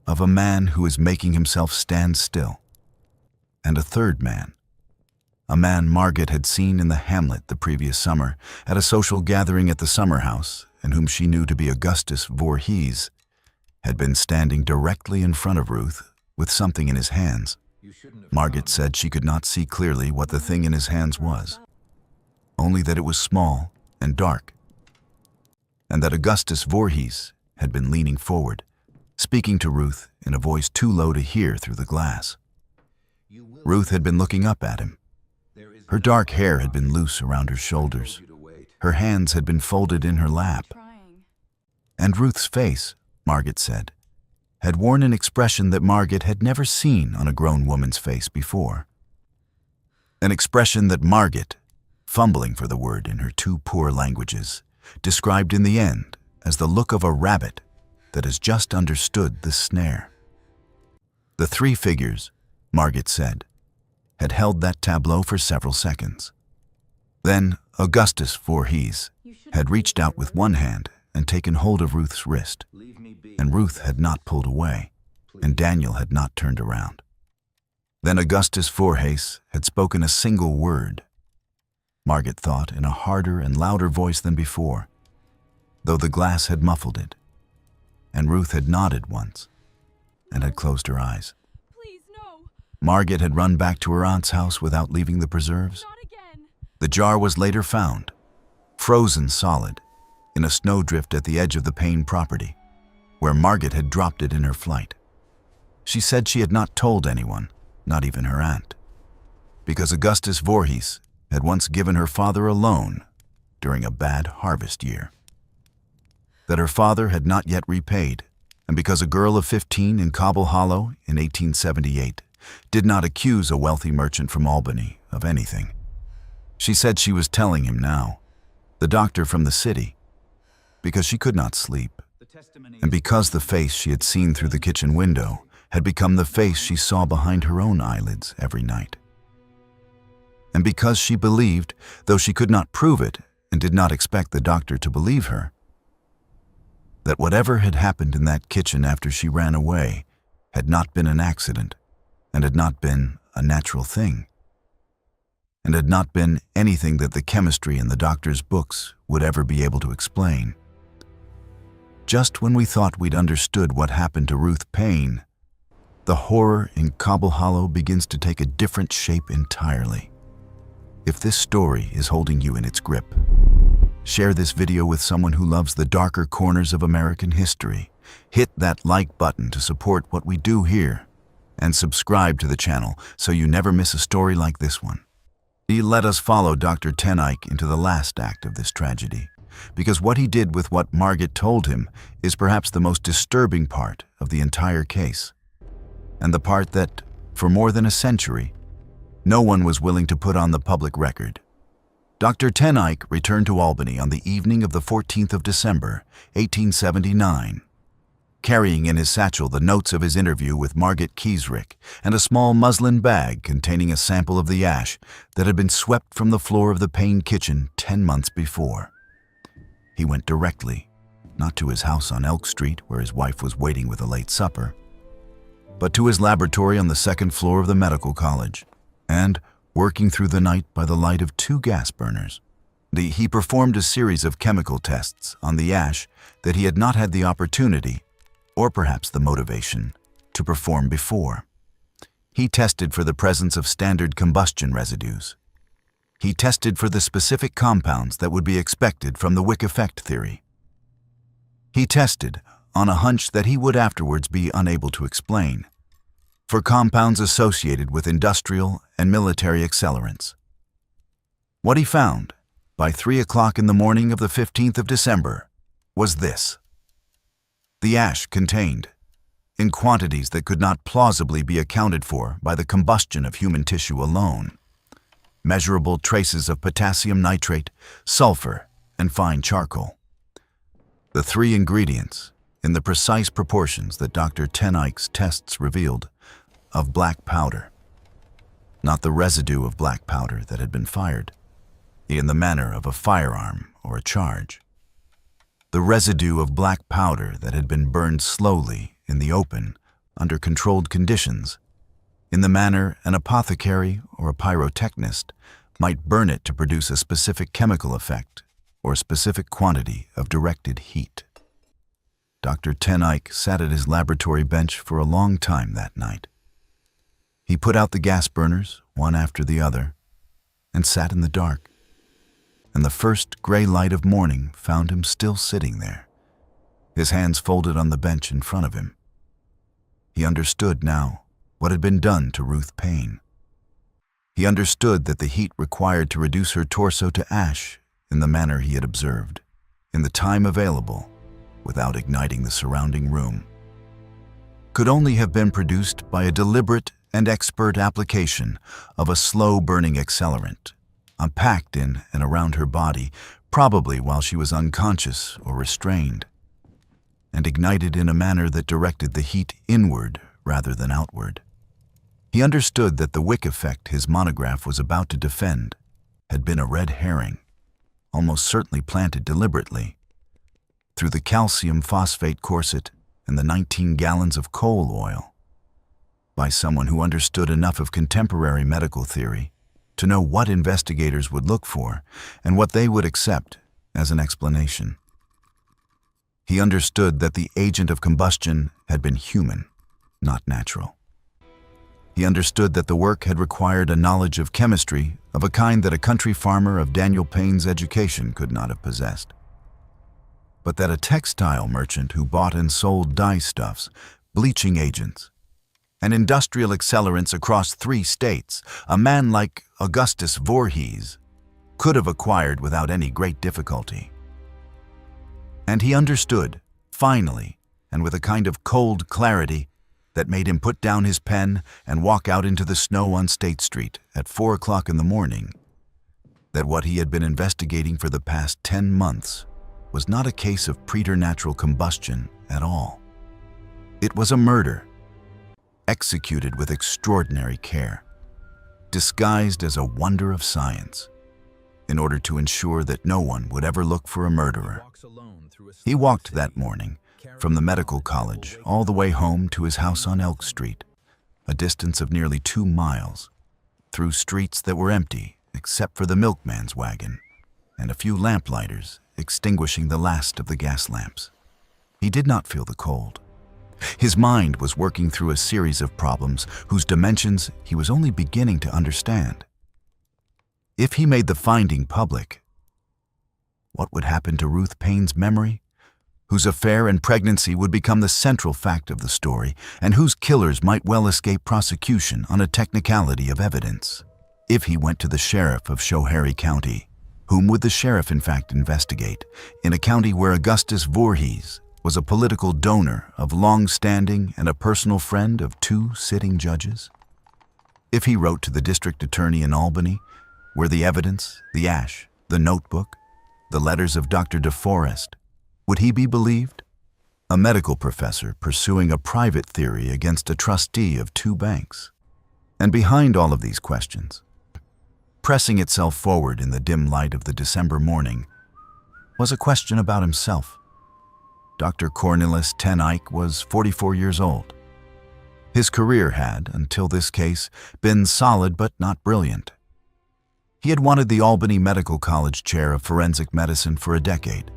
of a man who is making himself stand still. And a third man, a man Margaret had seen in the hamlet the previous summer at a social gathering at the summer house, and whom she knew to be Augustus Voorhees, had been standing directly in front of Ruth with something in his hands. Margaret said she could not see clearly what the thing in his hands was, only that it was small and dark, and that Augustus Voorhees had been leaning forward, speaking to Ruth in a voice too low to hear through the glass. Ruth had been looking up at him. Her dark hair had been loose around her shoulders. Her hands had been folded in her lap. And Ruth's face, Margaret said, had worn an expression that Margaret had never seen on a grown woman's face before. An expression that Margaret, fumbling for the word in her 2 poor languages, described in the end as the look of a rabbit that has just understood the snare. The 3 figures, Margaret said, had held that tableau for several seconds. Then Augustus Voorhees had reached out with one hand and taken hold of Ruth's wrist, and Ruth had not pulled away, and Daniel had not turned around. Then Augustus Voorhees had spoken a single word, Margaret thought, in a harder and louder voice than before, though the glass had muffled it, and Ruth had nodded once and had closed her eyes. Please, no. Margaret had run back to her aunt's house without leaving the preserves. Not again. The jar was later found, frozen solid, in a snowdrift at the edge of the Paine property, where Margaret had dropped it in her flight. She said she had not told anyone, not even her aunt, because Augustus Voorhees had once given her father a loan during a bad harvest year. That her father had not yet repaid, and because a girl of 15 in Cobble Hollow in 1878 did not accuse a wealthy merchant from Albany of anything. She said she was telling him now, the doctor from the city, because she could not sleep, and because the face she had seen through the kitchen window had become the face she saw behind her own eyelids every night. And because she believed, though she could not prove it and did not expect the doctor to believe her, that whatever had happened in that kitchen after she ran away had not been an accident, and had not been a natural thing, and had not been anything that the chemistry in the doctor's books would ever be able to explain. Just when we thought we'd understood what happened to Ruth Paine, the horror in Cobble Hollow begins to take a different shape entirely. If this story is holding you in its grip, Share this video with someone who loves the darker corners of American history. Hit that like button to support what we do here. And subscribe to the channel so you never miss a story like this one. Let us follow Dr. Ten Eyck into the last act of this tragedy, because what he did with what Margaret told him is perhaps the most disturbing part of the entire case, and the part that, for more than a century, no one was willing to put on the public record. Dr. Ten Eyck returned to Albany on the evening of the 14th of December, 1879, carrying in his satchel the notes of his interview with Margaret Kiesrick and a small muslin bag containing a sample of the ash that had been swept from the floor of the Paine kitchen 10 months before. He went directly, not to his house on Elk Street where his wife was waiting with a late supper, but to his laboratory on the second floor of the medical college, and, working through the night by the light of 2 gas burners, he performed a series of chemical tests on the ash that he had not had the opportunity, or perhaps the motivation, to perform before. He tested for the presence of standard combustion residues. He tested for the specific compounds that would be expected from the wick effect theory. He tested, on a hunch that he would afterwards be unable to explain, for compounds associated with industrial and military accelerants. What he found, by 3 o'clock in the morning of the 15th of December, was this. The ash contained, in quantities that could not plausibly be accounted for by the combustion of human tissue alone, measurable traces of potassium nitrate, sulfur, and fine charcoal. The 3 ingredients, in the precise proportions that Dr. Ten Eyck's tests revealed, of black powder. Not the residue of black powder that had been fired, in the manner of a firearm or a charge. The residue of black powder that had been burned slowly in the open under controlled conditions, in the manner an apothecary or a pyrotechnist might burn it to produce a specific chemical effect or a specific quantity of directed heat. Dr. Ten Eyck sat at his laboratory bench for a long time that night. He put out the gas burners, one after the other, and sat in the dark. And the first gray light of morning found him still sitting there, his hands folded on the bench in front of him. He understood now what had been done to Ruth Paine. He understood that the heat required to reduce her torso to ash in the manner he had observed, in the time available, without igniting the surrounding room, could only have been produced by a deliberate and expert application of a slow-burning accelerant, packed in and around her body, probably while she was unconscious or restrained, and ignited in a manner that directed the heat inward rather than outward. He understood that the wick effect his monograph was about to defend had been a red herring, almost certainly planted deliberately, through the calcium phosphate corset and the 19 gallons of coal oil, by someone who understood enough of contemporary medical theory to know what investigators would look for and what they would accept as an explanation. He understood that the agent of combustion had been human, not natural. He understood that the work had required a knowledge of chemistry of a kind that a country farmer of Daniel Payne's education could not have possessed, but that a textile merchant who bought and sold dyestuffs, bleaching agents, and industrial accelerants across 3 states, a man like Augustus Voorhees, could have acquired without any great difficulty. And he understood, finally, and with a kind of cold clarity that made him put down his pen and walk out into the snow on State Street at 4 o'clock in the morning, that what he had been investigating for the past 10 months was not a case of preternatural combustion at all. It was a murder, executed with extraordinary care, disguised as a wonder of science, in order to ensure that no one would ever look for a murderer. He walked that morning from the medical college all the way home to his house on Elk Street, a distance of nearly 2 miles, through streets that were empty except for the milkman's wagon and a few lamplighters extinguishing the last of the gas lamps. He did not feel the cold. His mind was working through a series of problems whose dimensions he was only beginning to understand. If he made the finding public, What would happen to Ruth Paine's memory? Whose affair and pregnancy would become the central fact of the story, and whose killers might well escape prosecution on a technicality of evidence? If he went to the sheriff of Schoharie County, whom would the sheriff in fact investigate, in a county where Augustus Voorhees was a political donor of long standing and a personal friend of two sitting judges? If he wrote to the district attorney in Albany, where the evidence, the ash, the notebook, the letters of Dr. DeForest, would he be believed? A medical professor pursuing a private theory against a trustee of two banks. And behind all of these questions, pressing itself forward in the dim light of the December morning, was a question about himself. Dr. Cornelis ten Eyck was 44 years old. His career had, until this case, been solid but not brilliant. He had wanted the Albany Medical College chair of forensic medicine for a decade,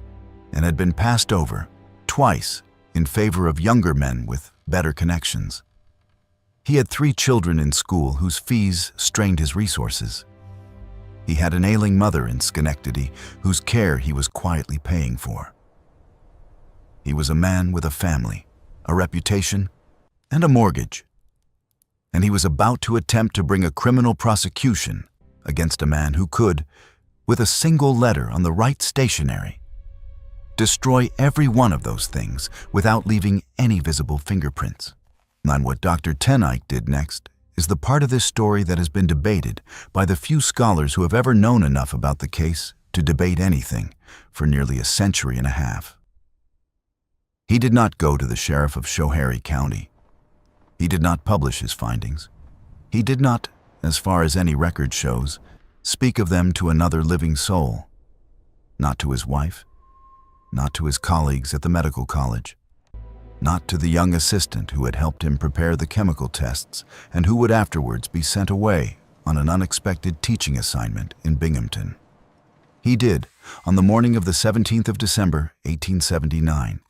and had been passed over twice in favor of younger men with better connections. He had 3 children in school whose fees strained his resources. He had an ailing mother in Schenectady whose care he was quietly paying for. He was a man with a family, a reputation, and a mortgage. And he was about to attempt to bring a criminal prosecution against a man who could, with a single letter on the right stationery, destroy every one of those things without leaving any visible fingerprints. And what Dr. ten Eyck did next is the part of this story that has been debated by the few scholars who have ever known enough about the case to debate anything for nearly a century and a half. He did not go to the sheriff of Schoharie County. He did not publish his findings. He did not, as far as any record shows, speak of them to another living soul. Not to his wife, not to his colleagues at the medical college, not to the young assistant who had helped him prepare the chemical tests and who would afterwards be sent away on an unexpected teaching assignment in Binghamton. He did, on the morning of the 17th of December, 1879,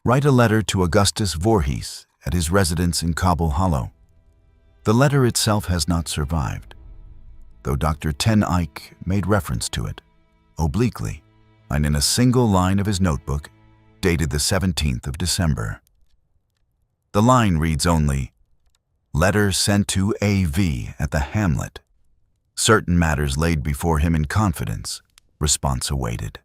write a letter to Augustus Voorhees at his residence in Cobble Hollow. The letter itself has not survived, though Dr. ten Eyck made reference to it, obliquely, and in a single line of his notebook, dated the 17th of December. The line reads only, "Letter sent to A.V. at the Hamlet. Certain matters laid before him in confidence. Response awaited."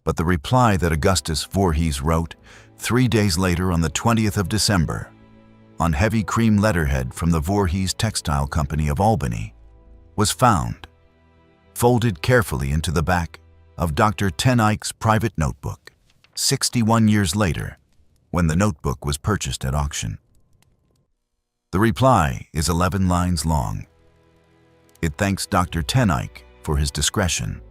But the reply that Augustus Voorhees wrote 3 days later on the 20th of December, on heavy cream letterhead from the Voorhees Textile Company of Albany, was found, folded carefully into the back of Dr. ten Eyck's private notebook, 61 years later, when the notebook was purchased at auction. The reply is 11 lines long. It thanks Dr. ten Eyck for his discretion.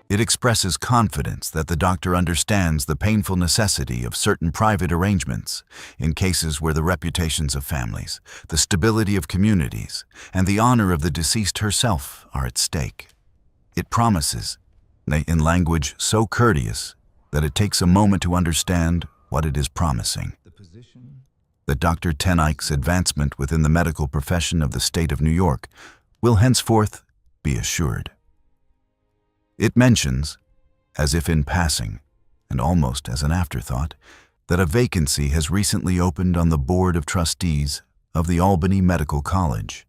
It expresses confidence that the doctor understands the painful necessity of certain private arrangements in cases where the reputations of families, the stability of communities, and the honor of the deceased herself are at stake. It promises, in language so courteous that it takes a moment to understand what it is promising, that Dr. ten Eyck's advancement within the medical profession of the state of New York will henceforth be assured. It mentions, as if in passing, and almost as an afterthought, that a vacancy has recently opened on the Board of Trustees of the Albany Medical College,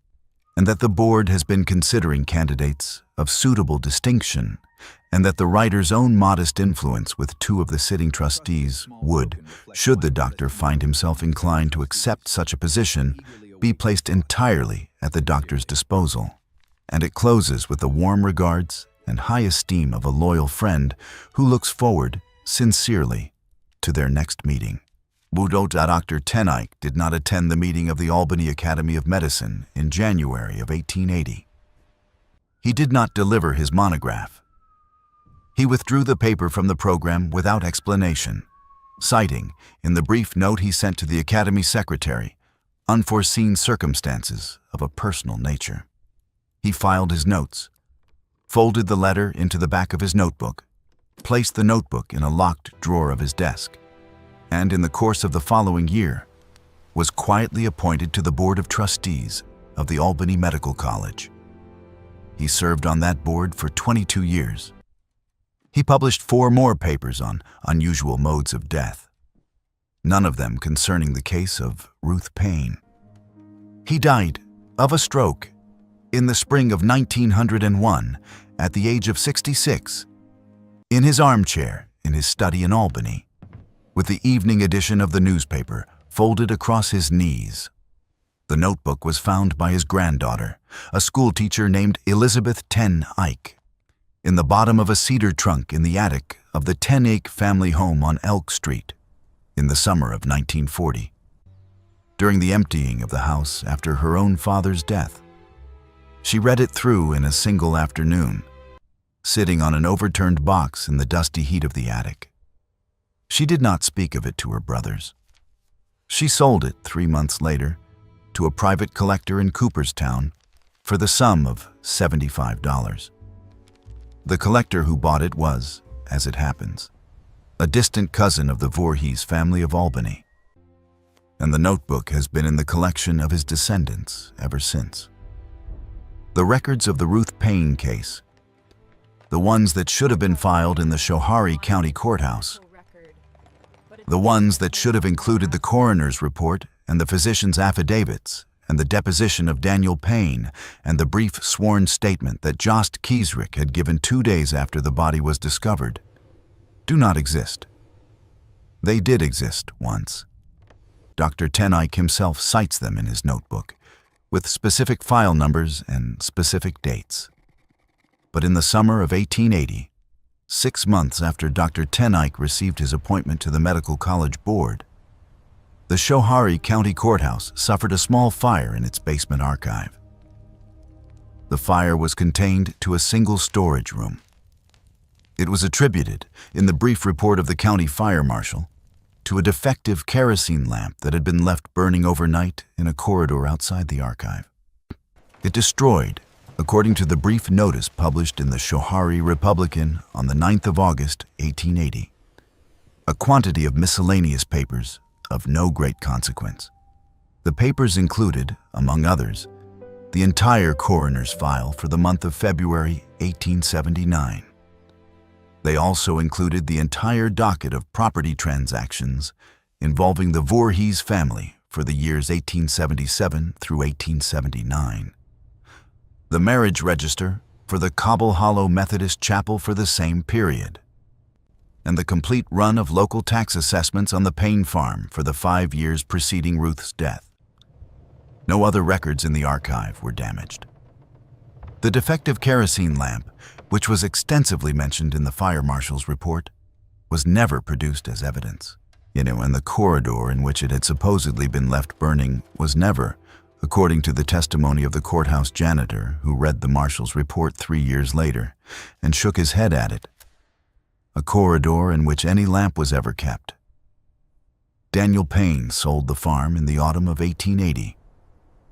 and that the board has been considering candidates of suitable distinction, and that the writer's own modest influence with 2 of the sitting trustees would, should the doctor find himself inclined to accept such a position, be placed entirely at the doctor's disposal. And it closes with the warm regards and high esteem of a loyal friend who looks forward, sincerely, to their next meeting. Dr. ten Eyck did not attend the meeting of the Albany Academy of Medicine in January of 1880. He did not deliver his monograph. He withdrew the paper from the program without explanation, citing, in the brief note he sent to the Academy secretary, unforeseen circumstances of a personal nature. He filed his notes, folded the letter into the back of his notebook, placed the notebook in a locked drawer of his desk, and in the course of the following year, was quietly appointed to the Board of Trustees of the Albany Medical College. He served on that board for 22 years. He published 4 more papers on unusual modes of death, none of them concerning the case of Ruth Paine. He died of a stroke in the spring of 1901 at the age of 66, in his armchair in his study in Albany, with the evening edition of the newspaper folded across his knees. The notebook was found by his granddaughter, a schoolteacher named Elizabeth Ten Eyck, in the bottom of a cedar trunk in the attic of the Ten Eyck family home on Elk Street in the summer of 1940, during the emptying of the house after her own father's death. She read it through in a single afternoon, sitting on an overturned box in the dusty heat of the attic. She did not speak of it to her brothers. She sold it 3 months later to a private collector in Cooperstown for the sum of $75. The collector who bought it was, as it happens, a distant cousin of the Voorhees family of Albany, and the notebook has been in the collection of his descendants ever since. The records of the Ruth Paine case, the ones that should have been filed in the Schoharie County Courthouse, the ones that should have included the coroner's report and the physician's affidavits and the deposition of Daniel Paine and the brief sworn statement that Jost Kiesrich had given 2 days after the body was discovered, do not exist. They did exist once. Dr. Ten Eyck himself cites them in his notebook, with specific file numbers and specific dates. But in the summer of 1880, 6 months after Dr. Ten Eyck received his appointment to the Medical College Board, the Schoharie County Courthouse suffered a small fire in its basement archive. The fire was contained to a single storage room. It was attributed, in the brief report of the county fire marshal, to a defective kerosene lamp that had been left burning overnight in a corridor outside the archive. It destroyed, according to the brief notice published in the Schoharie Republican on the 9th of August, 1880, a quantity of miscellaneous papers of no great consequence. The papers included, among others, the entire coroner's file for the month of February 1879. They also included the entire docket of property transactions involving the Voorhees family for the years 1877 through 1879, the marriage register for the Cobble Hollow Methodist Chapel for the same period, and the complete run of local tax assessments on the Paine farm for the 5 years preceding Ruth's death. No other records in the archive were damaged. The defective kerosene lamp, which was extensively mentioned in the fire marshal's report, was never produced as evidence. And the corridor in which it had supposedly been left burning was never, according to the testimony of the courthouse janitor who read the marshal's report 3 years later and shook his head at it, a corridor in which any lamp was ever kept. Daniel Paine sold the farm in the autumn of 1880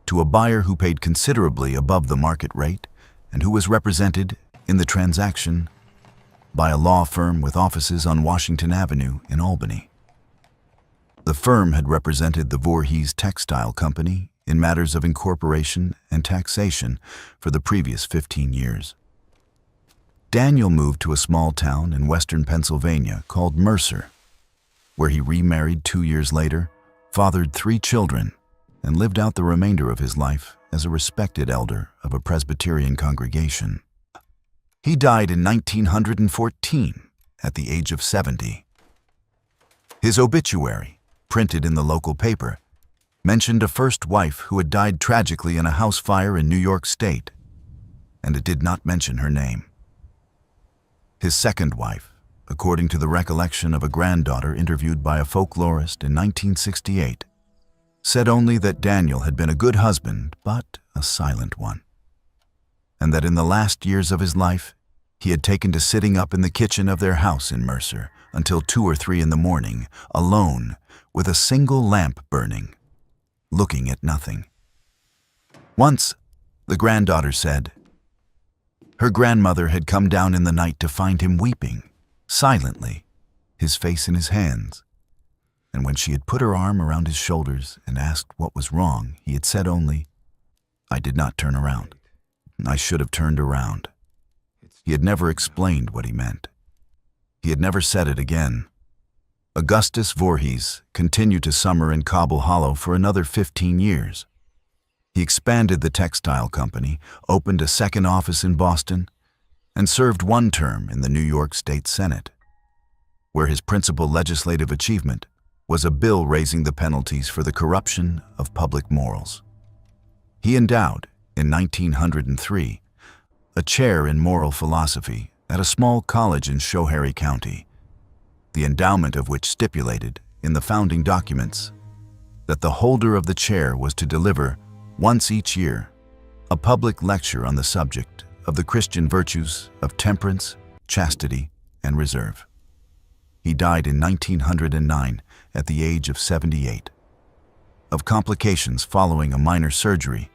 to a buyer who paid considerably above the market rate and who was represented in the transaction by a law firm with offices on Washington Avenue in Albany. The firm had represented the Voorhees Textile Company in matters of incorporation and taxation for the previous 15 years. Daniel moved to a small town in western Pennsylvania called Mercer, where he remarried 2 years later, fathered 3 children, and lived out the remainder of his life as a respected elder of a Presbyterian congregation. He died in 1914 at the age of 70. His obituary, printed in the local paper, mentioned a first wife who had died tragically in a house fire in New York State, and it did not mention her name. His second wife, according to the recollection of a granddaughter interviewed by a folklorist in 1968, said only that Daniel had been a good husband, but a silent one, and that in the last years of his life, he had taken to sitting up in the kitchen of their house in Mercer until 2 or 3 in the morning, alone, with a single lamp burning, looking at nothing. Once, the granddaughter said, her grandmother had come down in the night to find him weeping, silently, his face in his hands, and when she had put her arm around his shoulders and asked what was wrong, he had said only, "I did not turn around." I should have turned around. He had never explained what he meant. He had never said it again. Augustus Voorhees continued to summer in Cobble Hollow for another 15 years. He expanded the textile company, opened a second office in Boston, and served one term in the New York State Senate, where his principal legislative achievement was a bill raising the penalties for the corruption of public morals. He endowed, in 1903, a chair in moral philosophy at a small college in Schoharie County, the endowment of which stipulated, in the founding documents, that the holder of the chair was to deliver, once each year, a public lecture on the subject of the Christian virtues of temperance, chastity, and reserve. He died in 1909 at the age of 78, of complications following a minor surgery,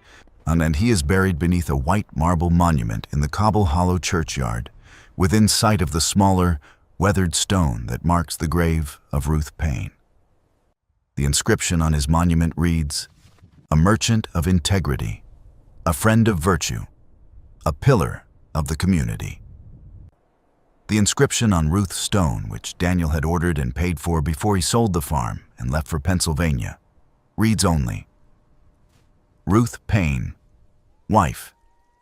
and he is buried beneath a white marble monument in the Cobble Hollow churchyard, within sight of the smaller, weathered stone that marks the grave of Ruth Paine. The inscription on his monument reads, "A merchant of integrity, a friend of virtue, a pillar of the community." The inscription on Ruth's stone, which Daniel had ordered and paid for before he sold the farm and left for Pennsylvania, reads only, "Ruth Paine, wife,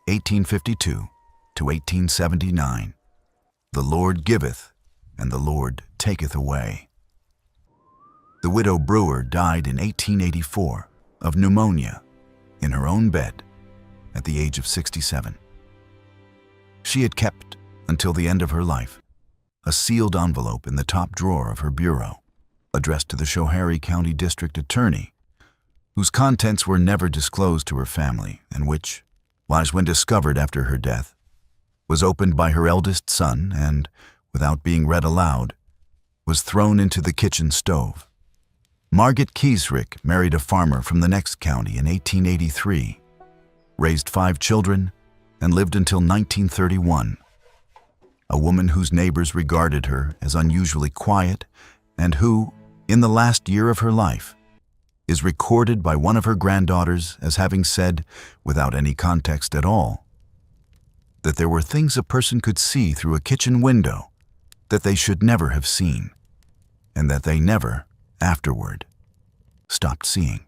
1852 to 1879. The Lord giveth, and the Lord taketh away." The widow Brewer died in 1884 of pneumonia in her own bed at the age of 67. She had kept, until the end of her life, a sealed envelope in the top drawer of her bureau, addressed to the Schoharie County District Attorney, whose contents were never disclosed to her family, and which, when discovered after her death, was opened by her eldest son and, without being read aloud, was thrown into the kitchen stove. Margaret Kiesrick married a farmer from the next county in 1883, raised 5 children, and lived until 1931. A woman whose neighbors regarded her as unusually quiet and who, in the last year of her life, is recorded by one of her granddaughters as having said, without any context at all, that there were things a person could see through a kitchen window that they should never have seen, and that they never, afterward, stopped seeing.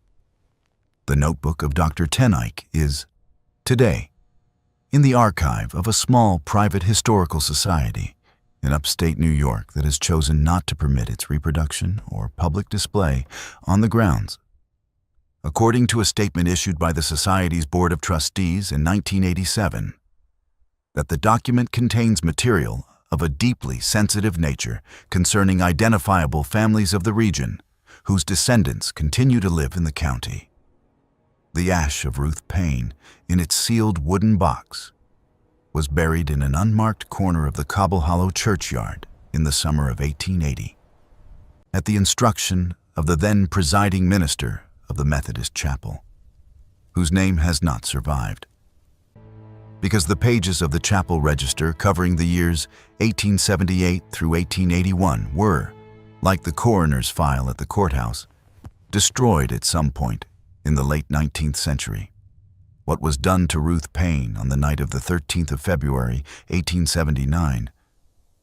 The notebook of Dr. Teneyck is, today, in the archive of a small private historical society in upstate New York that has chosen not to permit its reproduction or public display on the grounds. According to a statement issued by the Society's Board of Trustees in 1987, that the document contains material of a deeply sensitive nature concerning identifiable families of the region whose descendants continue to live in the county. The ash of Ruth Paine, in its sealed wooden box, was buried in an unmarked corner of the Cobble Hollow churchyard in the summer of 1880, at the instruction of the then presiding minister of the Methodist Chapel, whose name has not survived, because the pages of the chapel register covering the years 1878 through 1881 were, like the coroner's file at the courthouse, destroyed at some point in the late 19th century. What was done to Ruth Paine on the night of the 13th of February, 1879,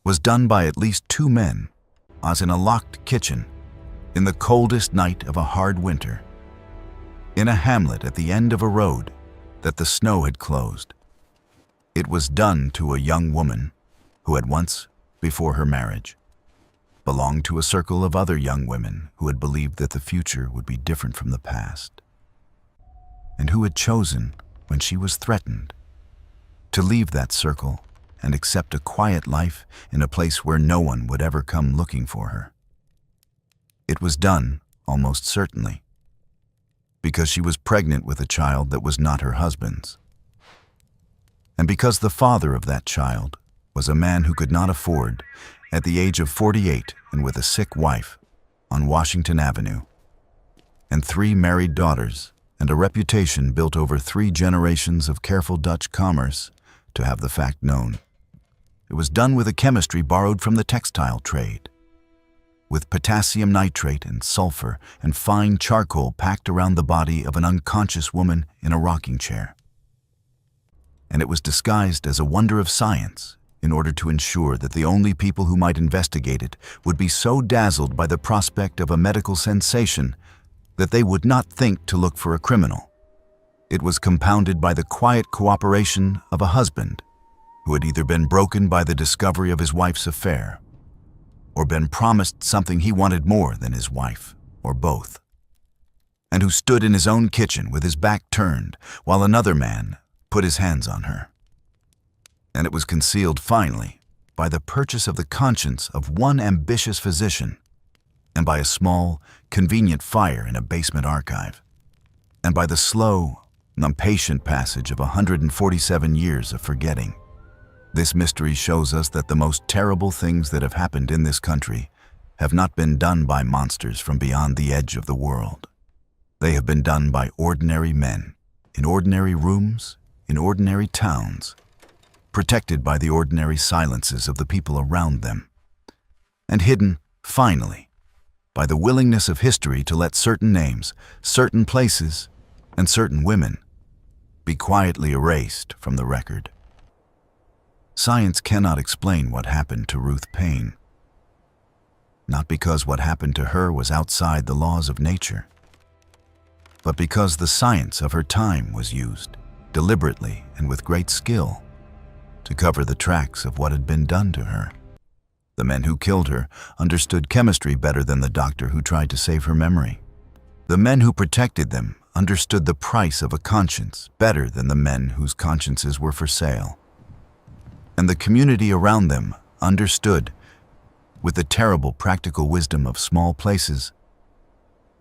was done by at least 2 men, as in a locked kitchen, in the coldest night of a hard winter, in a hamlet at the end of a road that the snow had closed. It was done to a young woman who had once, before her marriage, belonged to a circle of other young women who had believed that the future would be different from the past, and who had chosen, when she was threatened, to leave that circle and accept a quiet life in a place where no one would ever come looking for her. It was done, almost certainly, because she was pregnant with a child that was not her husband's, and because the father of that child was a man who could not afford, at the age of 48 and with a sick wife, on Washington Avenue, and 3 married daughters and a reputation built over 3 generations of careful Dutch commerce, to have the fact known. It was done with a chemistry borrowed from the textile trade, with potassium nitrate and sulfur and fine charcoal packed around the body of an unconscious woman in a rocking chair. and it was disguised as a wonder of science in order to ensure that the only people who might investigate it would be so dazzled by the prospect of a medical sensation that they would not think to look for a criminal. It was compounded by the quiet cooperation of a husband who had either been broken by the discovery of his wife's affair or been promised something he wanted more than his wife, or both, and who stood in his own kitchen with his back turned while another man put his hands on her. And it was concealed finally by the purchase of the conscience of one ambitious physician, and by a small, convenient fire in a basement archive, and by the slow, impatient passage of 147 years of forgetting. This mystery shows us that the most terrible things that have happened in this country have not been done by monsters from beyond the edge of the world. They have been done by ordinary men, in ordinary rooms, in ordinary towns, protected by the ordinary silences of the people around them, and hidden, finally, by the willingness of history to let certain names, certain places, and certain women be quietly erased from the record. Science cannot explain what happened to Ruth Paine, not because what happened to her was outside the laws of nature, but because the science of her time was used, deliberately and with great skill, to cover the tracks of what had been done to her. The men who killed her understood chemistry better than the doctor who tried to save her memory. The men who protected them understood the price of a conscience better than the men whose consciences were for sale. And the community around them understood, with the terrible practical wisdom of small places,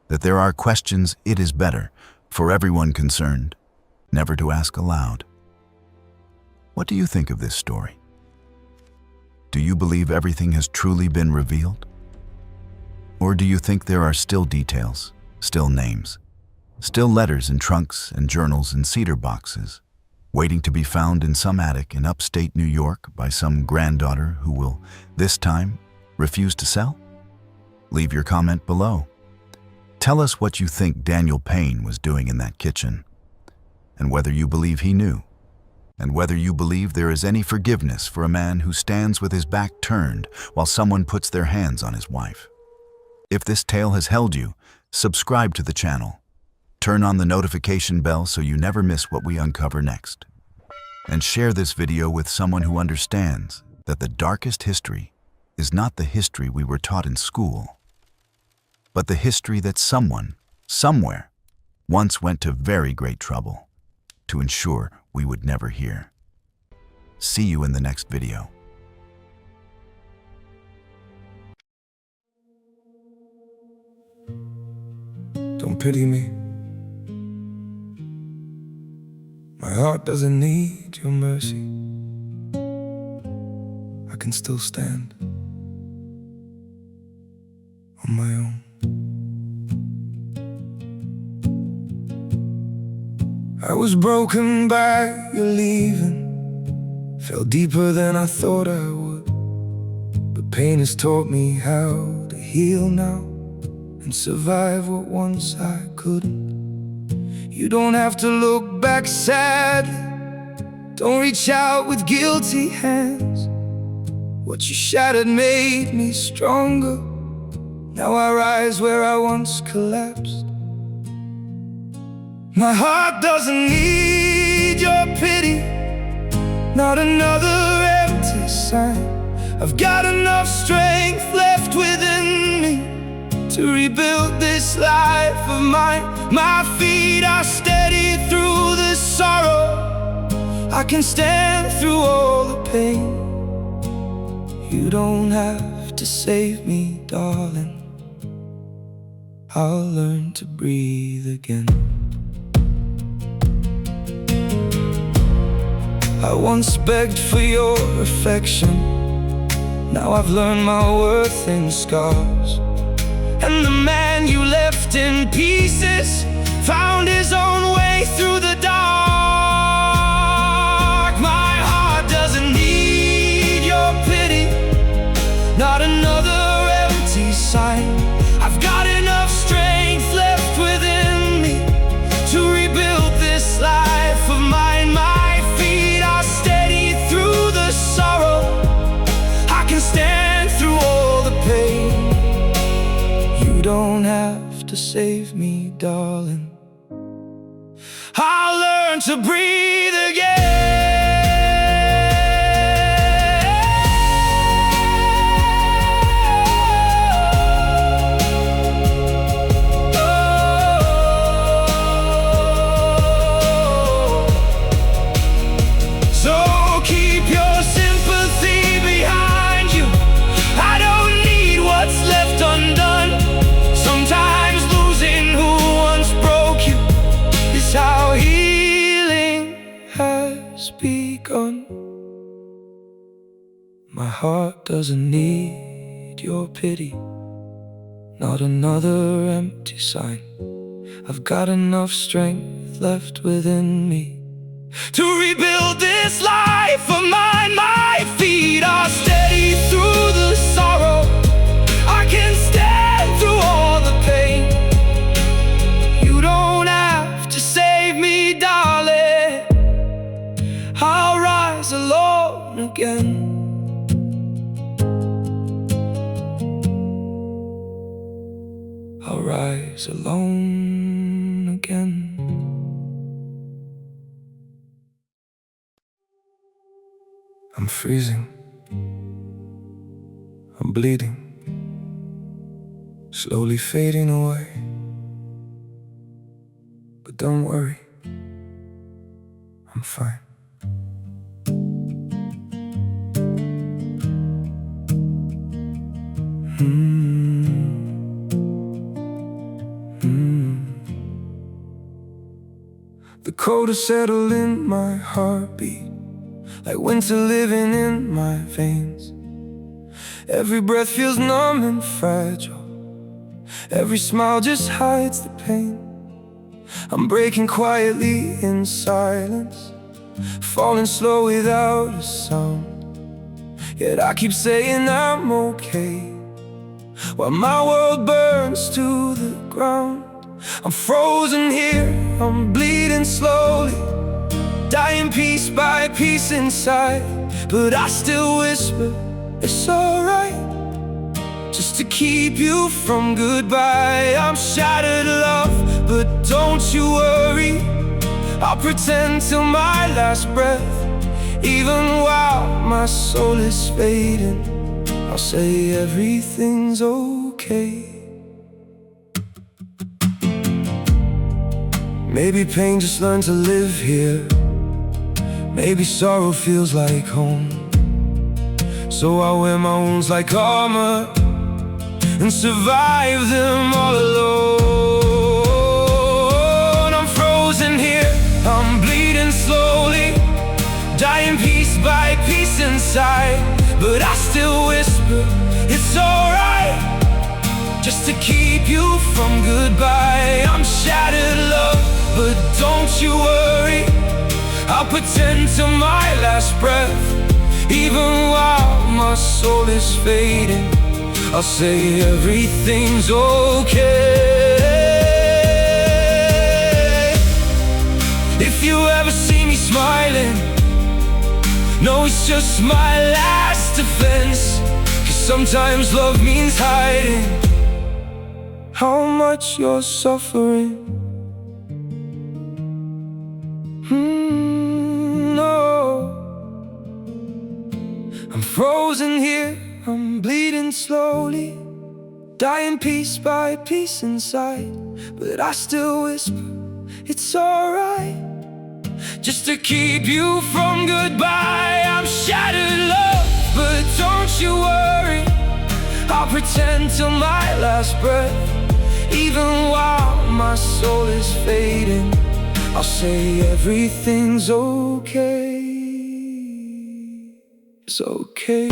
that there are questions it is better for everyone concerned never to ask aloud. What do you think of this story? Do you believe everything has truly been revealed? Or do you think there are still details, still names, still letters in trunks and journals in cedar boxes, waiting to be found in some attic in upstate New York by some granddaughter who will, this time, refuse to sell? Leave your comment below. Tell us what you think Daniel Paine was doing in that kitchen, and whether you believe he knew, and whether you believe there is any forgiveness for a man who stands with his back turned while someone puts their hands on his wife. If this tale has held you, subscribe to the channel. Turn on the notification bell so you never miss what we uncover next. And share this video with someone who understands that the darkest history is not the history we were taught in school, but the history that someone, somewhere, once went to very great trouble to ensure we would never hear. See you in the next video. Don't pity me. My heart doesn't need your mercy. I can still stand on my own. I was broken by your leaving, fell deeper than I thought I would, but pain has taught me how to heal now and survive what once I couldn't. You don't have to look back sadly, don't reach out with guilty hands. What you shattered made me stronger. Now I rise where I once collapsed. My heart doesn't need your pity, not another empty sign. I've got enough strength left within me to rebuild this life of mine. My feet are steady through the sorrow, I can stand through all the pain. You don't have to save me, darling, I'll learn to breathe again. I once begged for your affection, now I've learned my worth in scars. And the man you left in pieces found his own way through the dark. My heart doesn't need your pity, not another empty sign. I've got enough strength left within me to rebuild this life of mine. My feet have to save me, darling. I'll learn to breathe again. So keep your sympathy behind you. I don't need what's left undone. Sometimes losing who once broke you is how healing has begun. My heart doesn't need your pity, not another empty sign. I've got enough strength left within me to rebuild this life of mine. My feet are steady through the sorrow. I can stand through all the pain. You don't have to save me, darling. I'll rise alone again. I'll rise alone again. I'm freezing, I'm bleeding, slowly fading away. But don't worry, I'm fine. The cold has settled in my heartbeat, like winter living in my veins. Every breath feels numb and fragile. Every smile just hides the pain. I'm breaking quietly in silence, falling slow without a sound. Yet I keep saying I'm okay, while my world burns to the ground. I'm frozen here, I'm bleeding slowly, dying piece by piece inside. But I still whisper, it's alright, just to keep you from goodbye. I'm shattered, love, but don't you worry. I'll pretend till my last breath, even while my soul is fading. I'll say everything's okay. Maybe pain just learned to live here. Maybe sorrow feels like home. So I wear my wounds like armor and survive them all alone. I'm frozen here, I'm bleeding slowly, dying piece by piece inside. But I still whisper, it's alright, just to keep you from goodbye. I'm shattered, love, but don't you worry. I'll pretend till my last breath, even while my soul is fading. I'll say everything's okay. If you ever see me smiling, no, it's just my last defense. 'Cause sometimes love means hiding how much you're suffering. No, I'm frozen here, I'm bleeding slowly, dying piece by piece inside. But I still whisper, it's alright, just to keep you from goodbye. I'm shattered, love, but don't you worry. I'll pretend till my last breath, even while my soul is fading. I'll say everything's okay. It's okay.